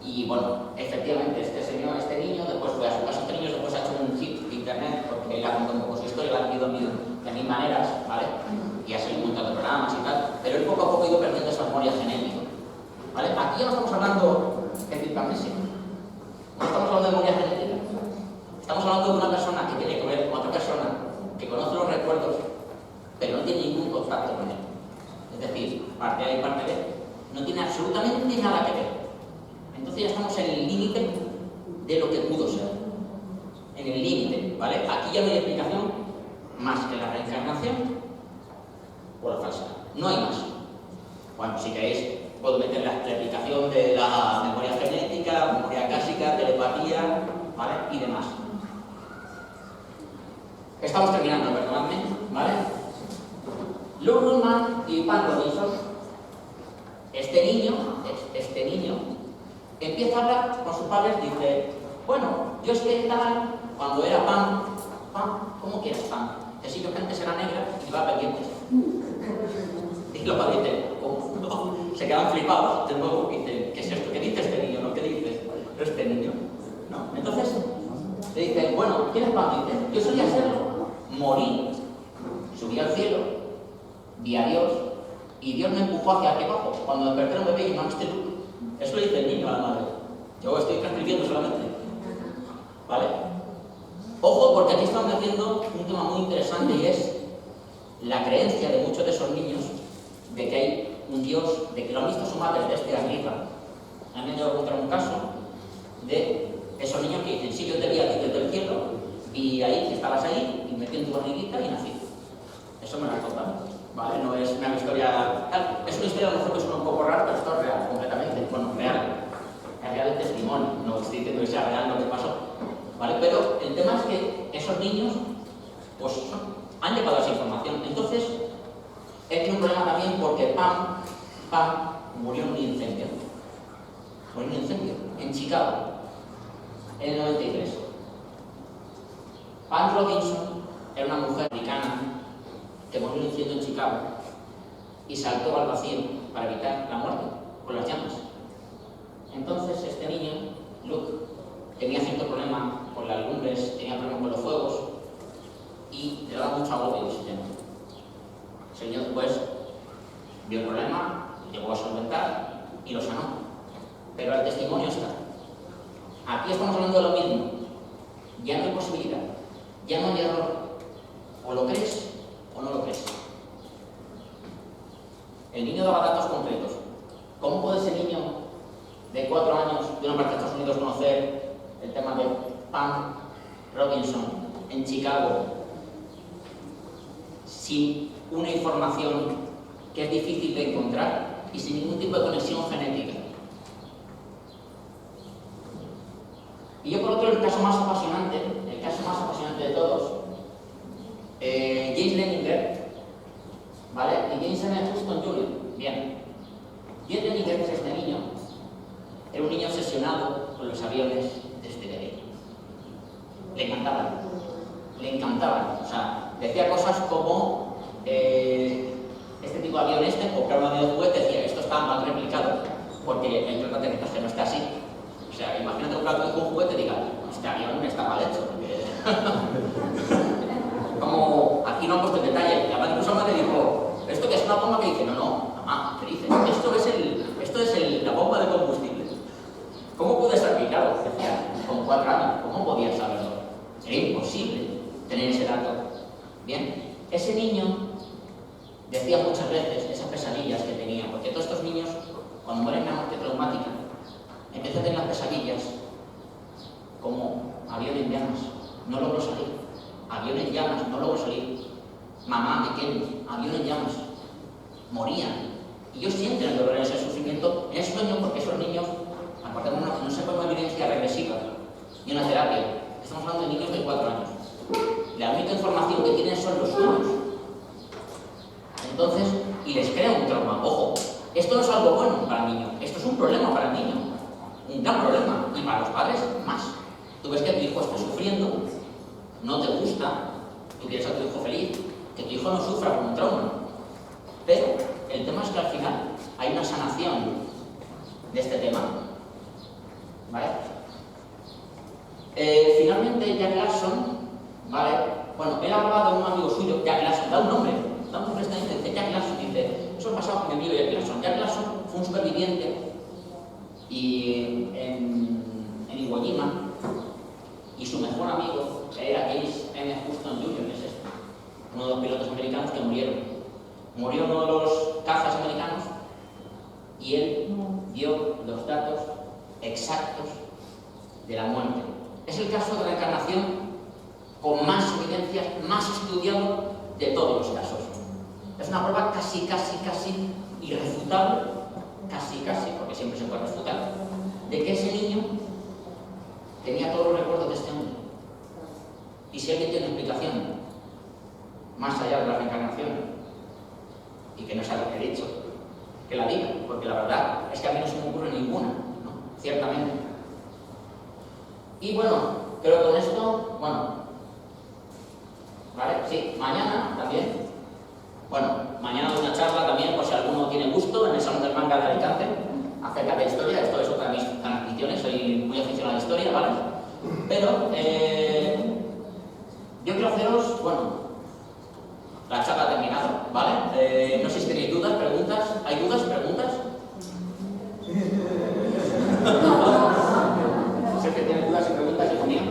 Y bueno, efectivamente, este niño, después fue a su casa, este niño después ha hecho un hit de internet, porque él ha contado un poco su historia, la ha vivido de mil maneras, ¿vale? Y ha salido un montón de programas y tal, pero él poco a poco ha ido perdiendo esa memoria genética. aquí ya no estamos hablando de hipnoamnesia, no estamos hablando de memoria genética, estamos hablando de una persona que tiene que ver con otra persona, que conoce los recuerdos, pero no tiene ningún contacto con él. Es decir, parte A y parte B no tiene absolutamente nada que ver. Entonces ya estamos en el límite de lo que pudo ser. En el límite, ¿vale? Aquí ya no hay explicación más que la reencarnación o la falsa. No hay más. Bueno, si queréis, puedo meter la explicación de la memoria genética, memoria acásica, telepatía, ¿vale? Y demás. Estamos terminando, perdonadme, ¿vale? Luke Ruhlmann y Pam Robinson, este niño, empieza a hablar con sus padres, dice, bueno, yo es que tal, cuando era Pam, ¿cómo quieres Pam? Que si yo que antes era negra y iba pendientes. Y los padres dicen, ¿cómo? No. Se quedan flipados, de nuevo, y dicen, ¿qué es esto? ¿Qué dice este niño? ¿No? ¿Qué dices? Este niño. ¿No? Entonces, le dicen, bueno, ¿quién es Pam? Dice, yo solía serlo. Morí, subí al cielo, vi a Dios, y Dios me empujó hacia aquí abajo. Cuando desperté un bebé y no este Luke. Eso le dice el niño a la madre. Yo estoy transcribiendo solamente. ¿Vale? Ojo, porque aquí estamos haciendo un tema muy interesante y es la creencia de muchos de esos niños de que hay un Dios, de que lo han visto su madre desde arriba. A mí me he encontrado un caso de esos niños que dicen, sí, yo te vi a ti desde el cielo y ahí, estabas ahí, y metí en tu barriguita y nací. Eso me lo han contado. ¿Vale? No es una historia tal. Es una historia a lo mejor que suena un poco rara, pero esto es real, completamente. Bueno, real. Es real el testimonio. No estoy diciendo que sea real lo que pasó. ¿Vale? Pero el tema es que esos niños, pues, han llevado esa información. Entonces, es un problema también porque Pam murió en un incendio. Murió en un incendio en Chicago, en el 93. Pam Robinson era una mujer americana que murió en un incendio en Chicago y saltó al vacío para evitar la muerte con las llamas. Entonces este niño, Luke, tenía cierto problema con las lumbres, tenía problemas con los fuegos y le daba mucho agobio el sistema. El señor después vio el problema, llegó a solventar y lo sanó. Pero el testimonio está. Aquí estamos hablando de lo mismo. Ya no hay posibilidad, ya no hay error. O lo crees o no lo crees. El niño daba datos concretos. ¿Cómo puede ese niño de 4 años de una parte de Estados Unidos conocer el tema de Pam Robinson en Chicago sin una información que es difícil de encontrar y sin ningún tipo de conexión genética? Y yo por otro, el caso más apasionante de todos, James Leninger, ¿vale? Y James M. Houston Jr. Bien. James Leninger, que es este niño, era un niño obsesionado con los aviones desde bebé. Le encantaban. O sea, decía cosas como este tipo de avión comprar un avión de juguete, decía, esto está mal replicado, porque el plato de no está así. O sea, imagínate un plato de un juguete y diga, este avión está mal hecho. Como aquí no han puesto el detalle, y además incluso madre dijo, ¿esto que es una bomba? Que dice, no, mamá, ¿qué dices? Esto es la bomba de combustible. ¿Cómo puedes saber? Claro, decía, con 4 años, ¿cómo podías saberlo? Era imposible tener ese dato. Bien, ese niño decía muchas veces esas pesadillas que tenía, porque todos estos niños, cuando mueren de una muerte traumática, empiezan a tener las pesadillas como avión en llamas, no logro salir, avión en llamas, no logro salir, mamá me quedo, avión en llamas, morían. Y ellos sienten el dolor, ese sufrimiento en el sueño, porque esos niños, aparte de no se puede evidencia regresiva ni una terapia, estamos hablando de niños de 4 años. La única información que tienen son los sueños. Entonces, y les crea un trauma. Ojo, esto no es algo bueno para el niño, esto es un problema para el niño, un gran problema, y para los padres más. Tú ves que tu hijo está sufriendo, no te gusta, tú quieres a tu hijo feliz, que tu hijo no sufra con un trauma. Pero el tema es que al final hay una sanación de este tema. ¿Vale? Finalmente, Jack Larson, ¿vale? Bueno, él hablaba de un amigo suyo, Jack Larson, da un nombre está dice Jack Larson, dice, eso es basado en mi amigo Jack Larson. Jack Larson fue un superviviente Y en Iwo Jima, y su mejor amigo era James M. Houston Jr., es este, uno de los pilotos americanos que murieron. Murió uno de los cazas americanos y él dio los datos exactos de la muerte. Es el caso de la encarnación con más evidencias, más estudiado de todos los casos. Es una prueba casi irrefutable, casi, porque siempre se puede refutar, de que ese niño tenía todos los recuerdos de este hombre. Y si alguien tiene una explicación más allá de la reencarnación, y que no sea lo que he dicho, que la diga, porque la verdad es que a mí no se me ocurre ninguna, ¿no? Ciertamente. Y bueno, creo que con esto, ¿vale? Sí, mañana también. Bueno, mañana doy una charla también, por si alguno tiene gusto, en el Salón del Manga de Alicante, acerca de historia. Esto es otra de mis aficiones, soy muy aficionado a la historia, ¿vale? Pero, yo quiero haceros, la charla ha terminado, ¿vale? No sé si tenéis dudas, preguntas. ¿Hay dudas, preguntas? Sé que tienen dudas y preguntas, hijo mío.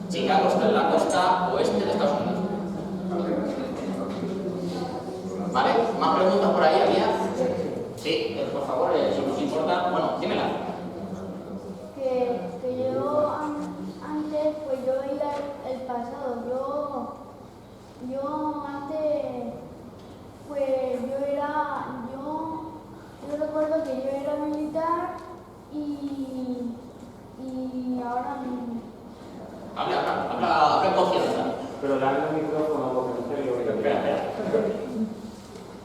Chicago está en la costa oeste de Estados Unidos. ¿Vale? ¿Más preguntas por ahí había? Sí, por favor, si nos importa. Bueno, dímela. Que yo antes, pues yo veía el pasado. Yo antes, pues yo recuerdo que yo era militar y ahora mismo. Habla confianza. Pero darle el micrófono porque no se le oye. Espera.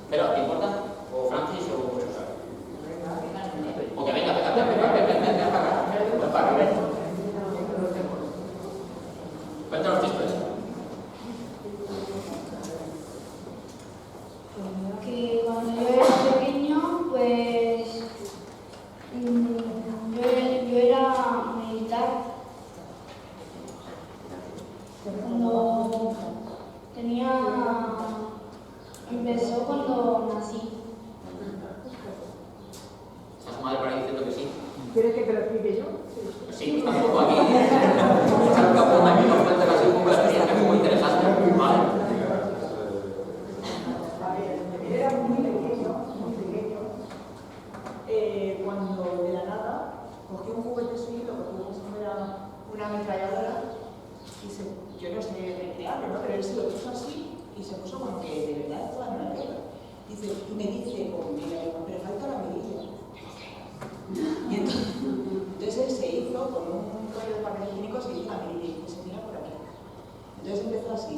¿Pero te importa? ¿O Francis o...? O que venga para acá. Cuéntanos tu historia. Que cuando yo era pequeño, pues yo era militar. Cuando empezó cuando nací. ¿Está su madre por ahí diciendo que sí? ¿Quieres que te lo explique yo? Sí, está un poco aquí. Está un poco aquí, nos cuenta casi un poco la experiencia, que es muy interesante. ¿Vale? A ver, era muy pequeño, cuando de la nada cogió un juguete suyo, lo cogió como si fuera una ametralladora y yo no sé recrearlo, ¿no? Pero él se lo puso así y se puso como que de verdad estaba en una guerra. Y me dice, pero falta la mirilla. Y entonces él se hizo con un rollo de papel higiénico, se hizo la mirilla y se mira por aquí. Entonces empezó así.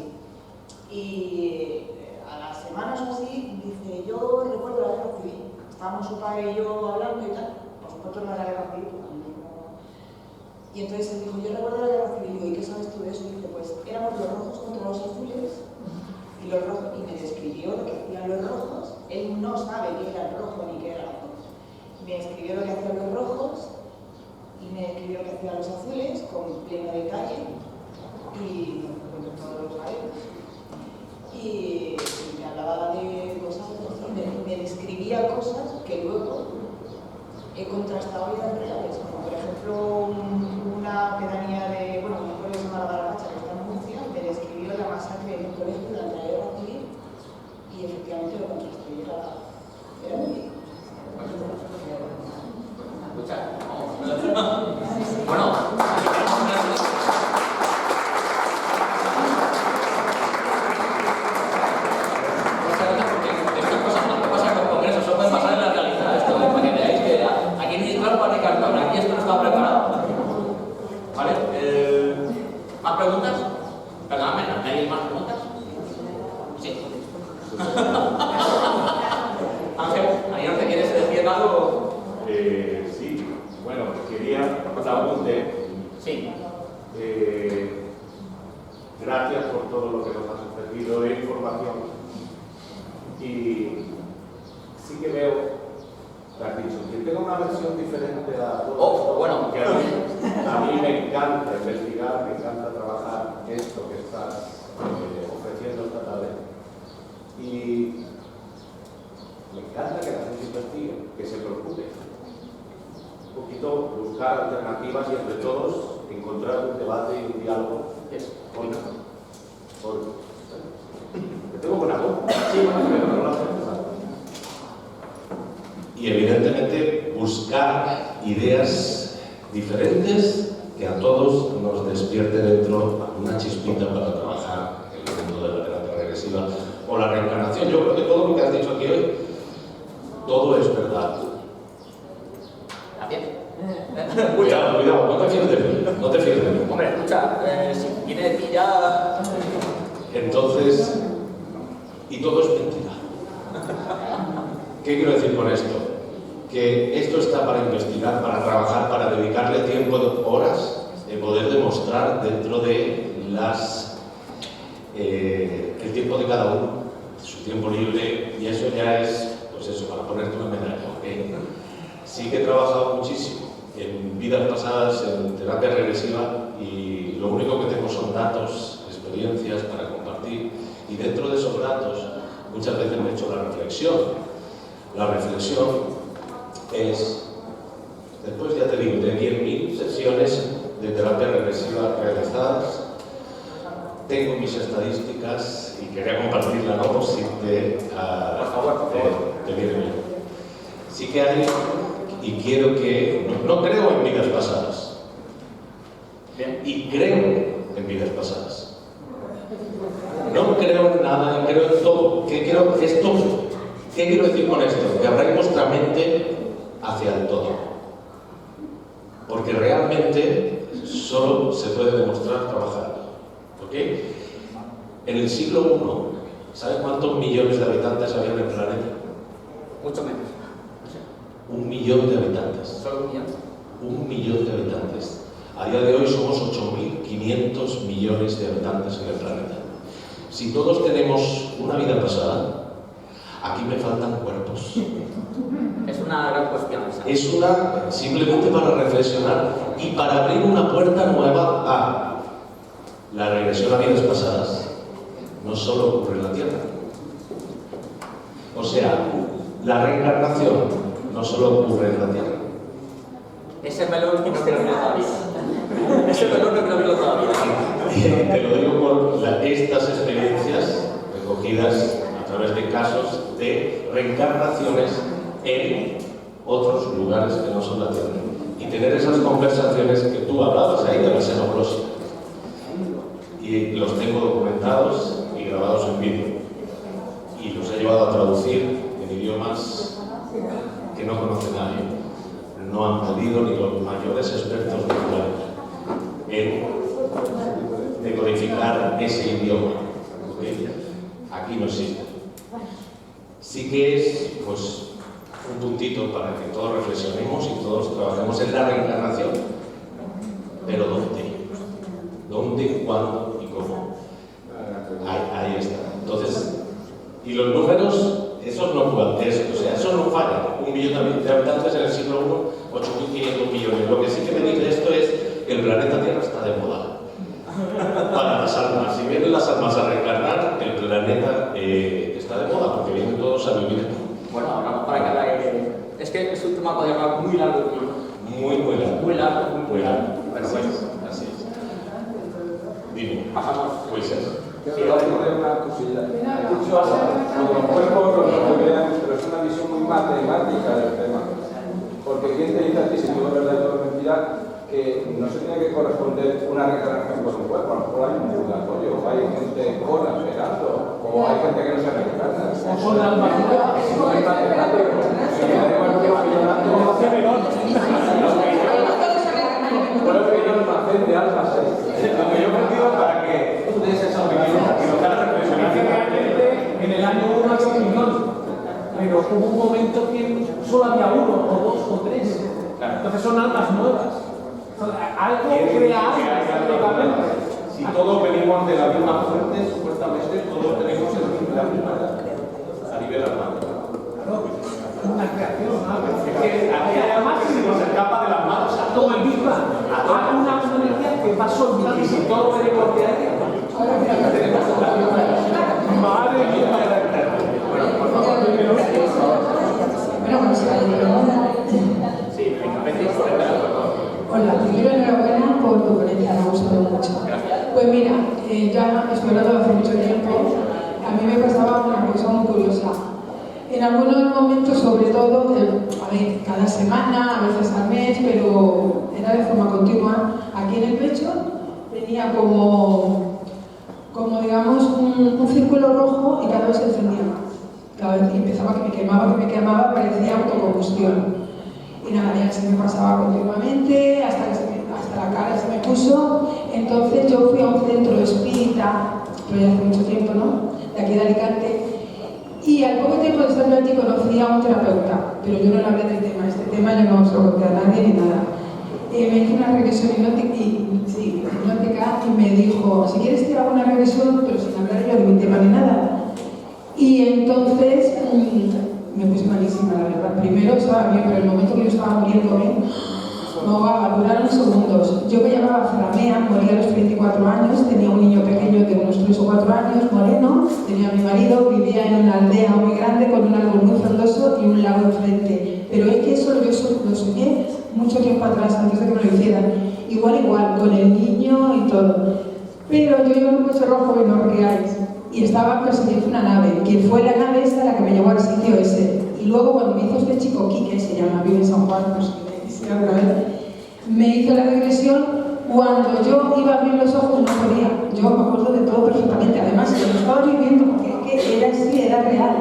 Y a las semanas o así, dice, yo recuerdo la guerra civil. Estábamos su padre y yo hablando y tal. Por supuesto no era la guerra civil. Y entonces él dijo, yo recuerdo la guerra civil. Digo, ¿y qué sabes tú de eso? Y dice, pues éramos los rojos contra los azules. Y los rojos, y me describió lo que hacían los rojos. Él no sabe qué era el rojo ni qué era el azul. Me escribió lo que hacían los rojos y me escribió lo que hacían los azules con pleno detalle. Y bueno, todos lo sabemos. Y me hablaba de cosas, me describía cosas que luego he contrastado ya en reales, como por ejemplo una pedanía de, un pueblo que se llama La Barracha, que está en Murcia, me describió la masacre en un colegio durante la guerra civil y efectivamente lo contrasté, era muy bien. Escucha, vamos. Bueno, ¿más preguntas? Perdóname, ¿no hay más preguntas? Sí. Ángel, ¿alguien te quieres decir algo? Sí, bueno, quería preguntarle. Sí. Gracias por todo lo que nos has ofrecido de información. Y sí que veo, te has dicho, que tengo una versión diferente a todo. Bueno. Que a mí me encanta investigar, me encanta trabajar esto que estás ofreciendo esta tarde. Y me encanta que la gente investigue, que se preocupe. insisto, buscar alternativas y entre todos encontrar un debate y un diálogo con... ¿Te tengo buena voz? Sí, pero no lo hacemos. Y evidentemente buscar ideas diferentes que a todos nos despierte dentro una chispita para trabajar el mundo de la terapia regresiva o la reencarnación. Yo creo que todo lo que has dicho aquí hoy, todo es verdad. Cuidado, cuidado, no te fíes de mí, no te fíes de mí. Hombre, escucha, si viene de ti ya... Entonces, y todo es mentira. ¿Qué quiero decir con esto? Que esto está para investigar, para trabajar, para dedicarle tiempo, horas, de poder demostrar dentro de el tiempo de cada uno, su tiempo libre, y eso ya es, pues eso, para ponerte una medalla, ¿ok? Sí que he trabajado muchísimo en vidas pasadas, en terapia regresiva, y lo único que tengo son datos, experiencias para compartir, y dentro de esos datos muchas veces me he hecho la reflexión. La reflexión es, después ya te digo, de 10.000 sesiones de terapia regresiva realizadas, tengo mis estadísticas y quería compartirla, ¿no? Por si te viene bien. Sí que hay, y quiero que, no creo en vidas pasadas, y creo en vidas pasadas. No creo en nada, creo en todo. ¿Qué quiero decir con esto? Que abráis vuestra mente hacia el todo. Porque realmente solo se puede demostrar trabajando. ¿Ok? En el siglo I, ¿sabes cuántos millones de habitantes había en el planeta? Mucho menos. 1 millón de habitantes. Solo 1 millón. 1 millón de habitantes. A día de hoy somos 8.500 millones de habitantes en el planeta. Si todos tenemos una vida pasada, aquí me faltan cuerpos. Es una gran cuestión esa. Es simplemente para reflexionar y para abrir una puerta nueva a la regresión a vidas pasadas. No solo ocurre en la Tierra. O sea, la reencarnación no solo ocurre en la Tierra. Ese melón no te lo miro todavía. Ese melón no te lo miro todavía. Te lo digo por estas experiencias recogidas a través de casos de reencarnaciones en otros lugares que no son la Tierra. Y tener esas conversaciones que tú hablabas ahí de la xenoplosia. Y los tengo documentados y grabados en vídeo. Y los he llevado a traducir en idiomas que no conoce nadie. No han podido ni los mayores expertos del planeta en decodificar ese idioma. ¿Okay? Aquí no existe. Sí que es, pues, un puntito para que todos reflexionemos y todos trabajemos en la reencarnación. Pero ¿dónde? ¿Dónde, cuándo y cómo? Ahí está. Entonces, y los números, esos no pueden, o sea, eso no falla. 1 millón de habitantes en el siglo I, 8.500 millones. Lo que sí que me dice esto es que el planeta Tierra está de moda. Para las almas. Si vienen las almas a reencarnar, el planeta está de moda, porque vienen todos a vivir aquí. Bueno, ahora para que haga es que es un tema para hablar muy largo, Muy largo. muy largo, muy largo. Pero bueno, Así es. Dime. pasamos. Pues eso. Quiero recordar una cosilla. He dicho los cuerpos los rodean, pero es una visión muy matemática del tema. Porque ¿quién te dice a ti si todo es verdad y todo es mentira? Que no se tiene que corresponder una reencarnación con un cuerpo. A lo mejor hay un purgatorio, o hay gente cola esperando, o hay gente que no se reencarna. O son almas nuevas. No hay matemáticos. ¿Cuál es el almacén de almas? Lo que yo he pedido para que tú des esa opinión y nos hagas reflexionar. En el año 1 había 1 millón, pero hubo un momento que solo había 1, o 2, o 3. Entonces son almas nuevas. Algo crea algo. Si todos venimos de la misma fuente, supuestamente todos tenemos la misma edad a nivel alma. Claro, una creación, algo. Además, se nos escapa de las manos. Todo el Big Bang. Hay una energía que va soltando. Y si todos venimos de ahí, tenemos la misma edad. Madre mía. Bueno, por favor, Sí, a veces Hola, primero enhorabuena por tu ponencia, me ha gustado mucho. Pues mira, ya estoy hablando hace mucho tiempo, a mí me pasaba una cosa muy curiosa. En algunos momentos, sobre todo, a ver, cada semana, a veces al mes, pero era de forma continua, aquí en el pecho tenía como digamos, un círculo rojo y cada vez se encendía más. Cada vez empezaba que me quemaba, parecía autocombustión. Y nada, ya se me pasaba continuamente, hasta la cara se me puso. Entonces yo fui a un centro espírita, pero ya hace mucho tiempo, ¿no?, de aquí de Alicante, y al poco tiempo de estar allí conocí a un terapeuta, pero yo no le hablé del tema. Este tema yo no se lo conté a nadie ni nada. Me hizo una regresión hipnótica y me dijo, si quieres te hago una regresión, pero sin hablar yo de mi tema ni nada. Y entonces me puse malísima, la verdad. Primero estaba bien, pero el momento que yo estaba muriéndome, no duraron segundos. Yo me llamaba Framea, morí a los 24 años, tenía un niño pequeño de unos 3 o 4 años, moreno, tenía a mi marido, vivía en una aldea muy grande con un árbol muy frondoso y un lago enfrente. Pero es que eso yo lo soñé mucho tiempo atrás, antes de que me lo hicieran. Igual, con el niño y todo. Pero yo iba en un coche rojo y no os riáis. Y estaba persiguiendo una nave, que fue la nave esta la que me llevó al sitio ese. Y luego cuando me hizo este chico, Quique, se llama, vive en San Juan, pues si alguna vez, me hizo la regresión. Cuando yo iba a abrir los ojos no podía. Yo me acuerdo de todo perfectamente. Además, que lo estaba viviendo porque era así, era real.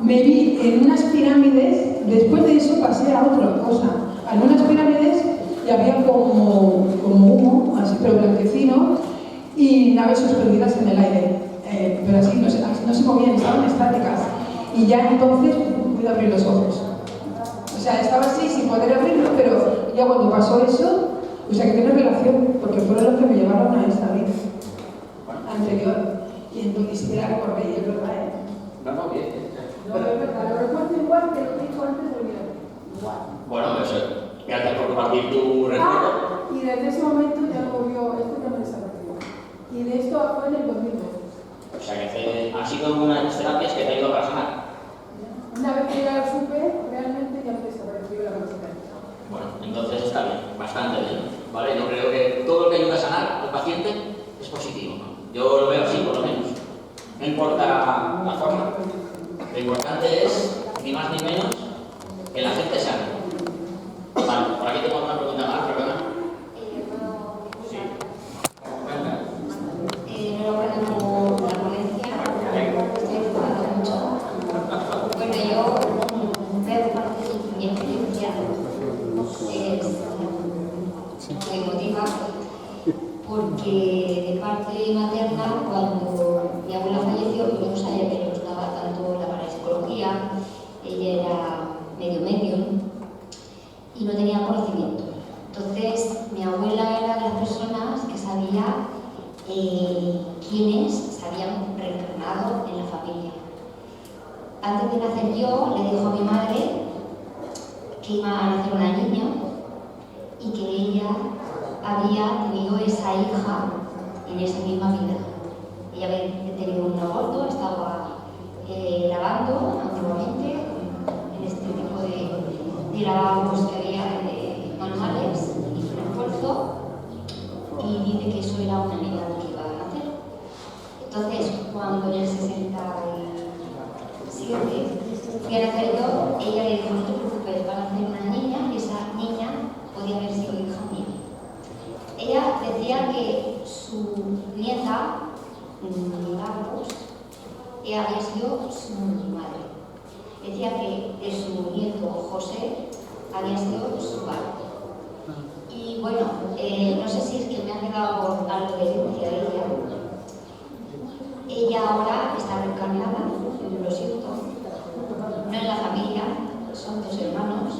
Me vi en unas pirámides, después de eso pasé a otra cosa. En unas pirámides y había como humo, así pero blanquecino, y naves suspendidas en el aire. Pero así no se movían, estaban estáticas. Y ya entonces pude abrir los ojos. O sea, estaba así sin poder abrirlo, pero ya cuando pasó eso, o sea que tiene relación, porque fueron los que me llevaron a esta vida anterior. Y entonces ni siquiera recordé, y es verdad, ¿eh? No, bien. No, es verdad, lo recuerdo igual que lo que hizo antes de venir. Igual. Bueno, eso, gracias por compartir tu recuerdo. Y desde ese momento ya no volvió, esto ya me desapareció. Y de esto fue en el 2012. O sea, que ha sido una de las terapias que te ha ido a sanar. Una vez que ya lo supe, realmente ya me desapareció la consecuencia. Bueno, entonces está bien, bastante bien. ¿Vale? Yo creo que todo lo que ayuda a sanar al paciente es positivo, ¿no? Yo lo veo así, por lo menos. No importa la forma. Lo importante es, ni más ni menos, que la gente sane. Vale, por aquí tengo una pregunta más, perdona. Sí. Enhorabuena por la ponencia. Estoy disfrutando mucho. Bueno, yo veo parte de mi experiencia me motiva porque de parte materna, cuando mi abuela falleció, yo no sabía que le gustaba tanto la parapsicología. Ella era medium y no tenía conocimiento. Entonces, mi abuela era de las personas que sabía quiénes se habían reencarnado en la familia. Antes de nacer yo, le dijo a mi madre que iba a nacer una niña y que ella había tenido esa hija en esa misma vida. Ella había tenido un aborto, estaba lavando antiguamente en este tipo de lavabos que había manuales, hizo un esfuerzo y dice que eso era una niña que iba a nacer. Entonces, cuando en el 67 fui a nacer yo, ella le dijo, no te preocupes, va a nacer una niña, y esa niña podía haber sido hija mía. Ella decía que su nieta, Milagros, había sido su madre. Decía que de su nieto José había sido su padre. Y bueno, no sé si es que me ha quedado por algo de herencia de ella. Ella ahora está reencarnada, lo siento, no en la familia, son 2 hermanos,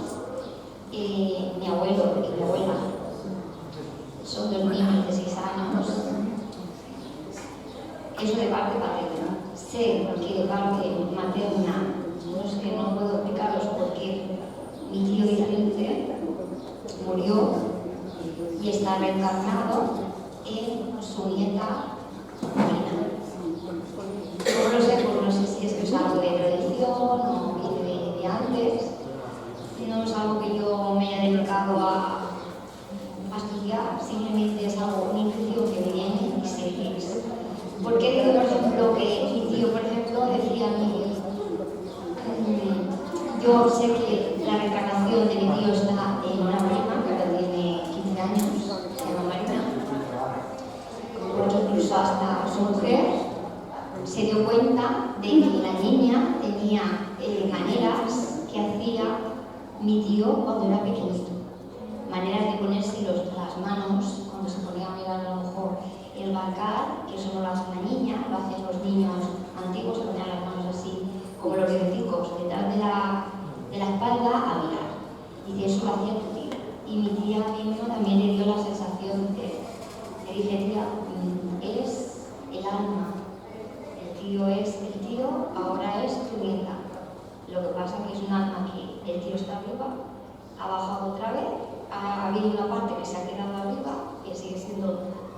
mi abuelo y mi abuela, son 2 niños de 6 años. Eso de parte paterna. Sé que de parte materna, no es que no puedo explicaros porque mi tío Vicente murió y está reencarnado en su nieta Marina. No lo sé, pues no sé si es algo de tradición o viene de antes. No es algo que yo me haya dedicado a simplemente es algo, una intuición que me viene y seguís. ¿Por qué digo, por ejemplo, que mi tío, por ejemplo, decía a mí, yo sé que la reencarnación de mi tío está en una prima que ahora tiene 15 años, se llama Marina, porque incluso hasta su mujer se dio cuenta de que la niña tenía maneras que hacía mi tío cuando era pequeñito. Maneras de ponerse las manos cuando se ponía a mirar a lo mejor el balcar, que eso no lo hace la niña, lo hacen los niños antiguos, que ponían las manos así, como los bebecicos, detrás de la espalda a mirar. Y de eso lo hacía tu tío. Y mi tía mismo también le dio la sensación de, le dije, tía, es el alma. El tío es el tío, ahora es tu nieta. Lo que pasa es que es un alma que el tío está arriba, ha bajado otra vez, ha habido una parte que se ha quedado arriba, que sigue siendo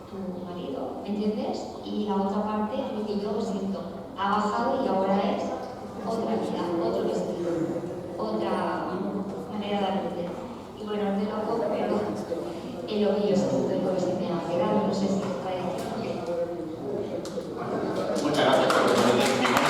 tu marido, ¿me entiendes? Y la otra parte es lo que yo siento, ha bajado y ahora es otra vida, otro vestido, otra manera de aprender. Y bueno, no te lo hago, pero es lo que yo siento y lo que se me ha quedado, no sé si os parece. Muchas gracias por el testimonio.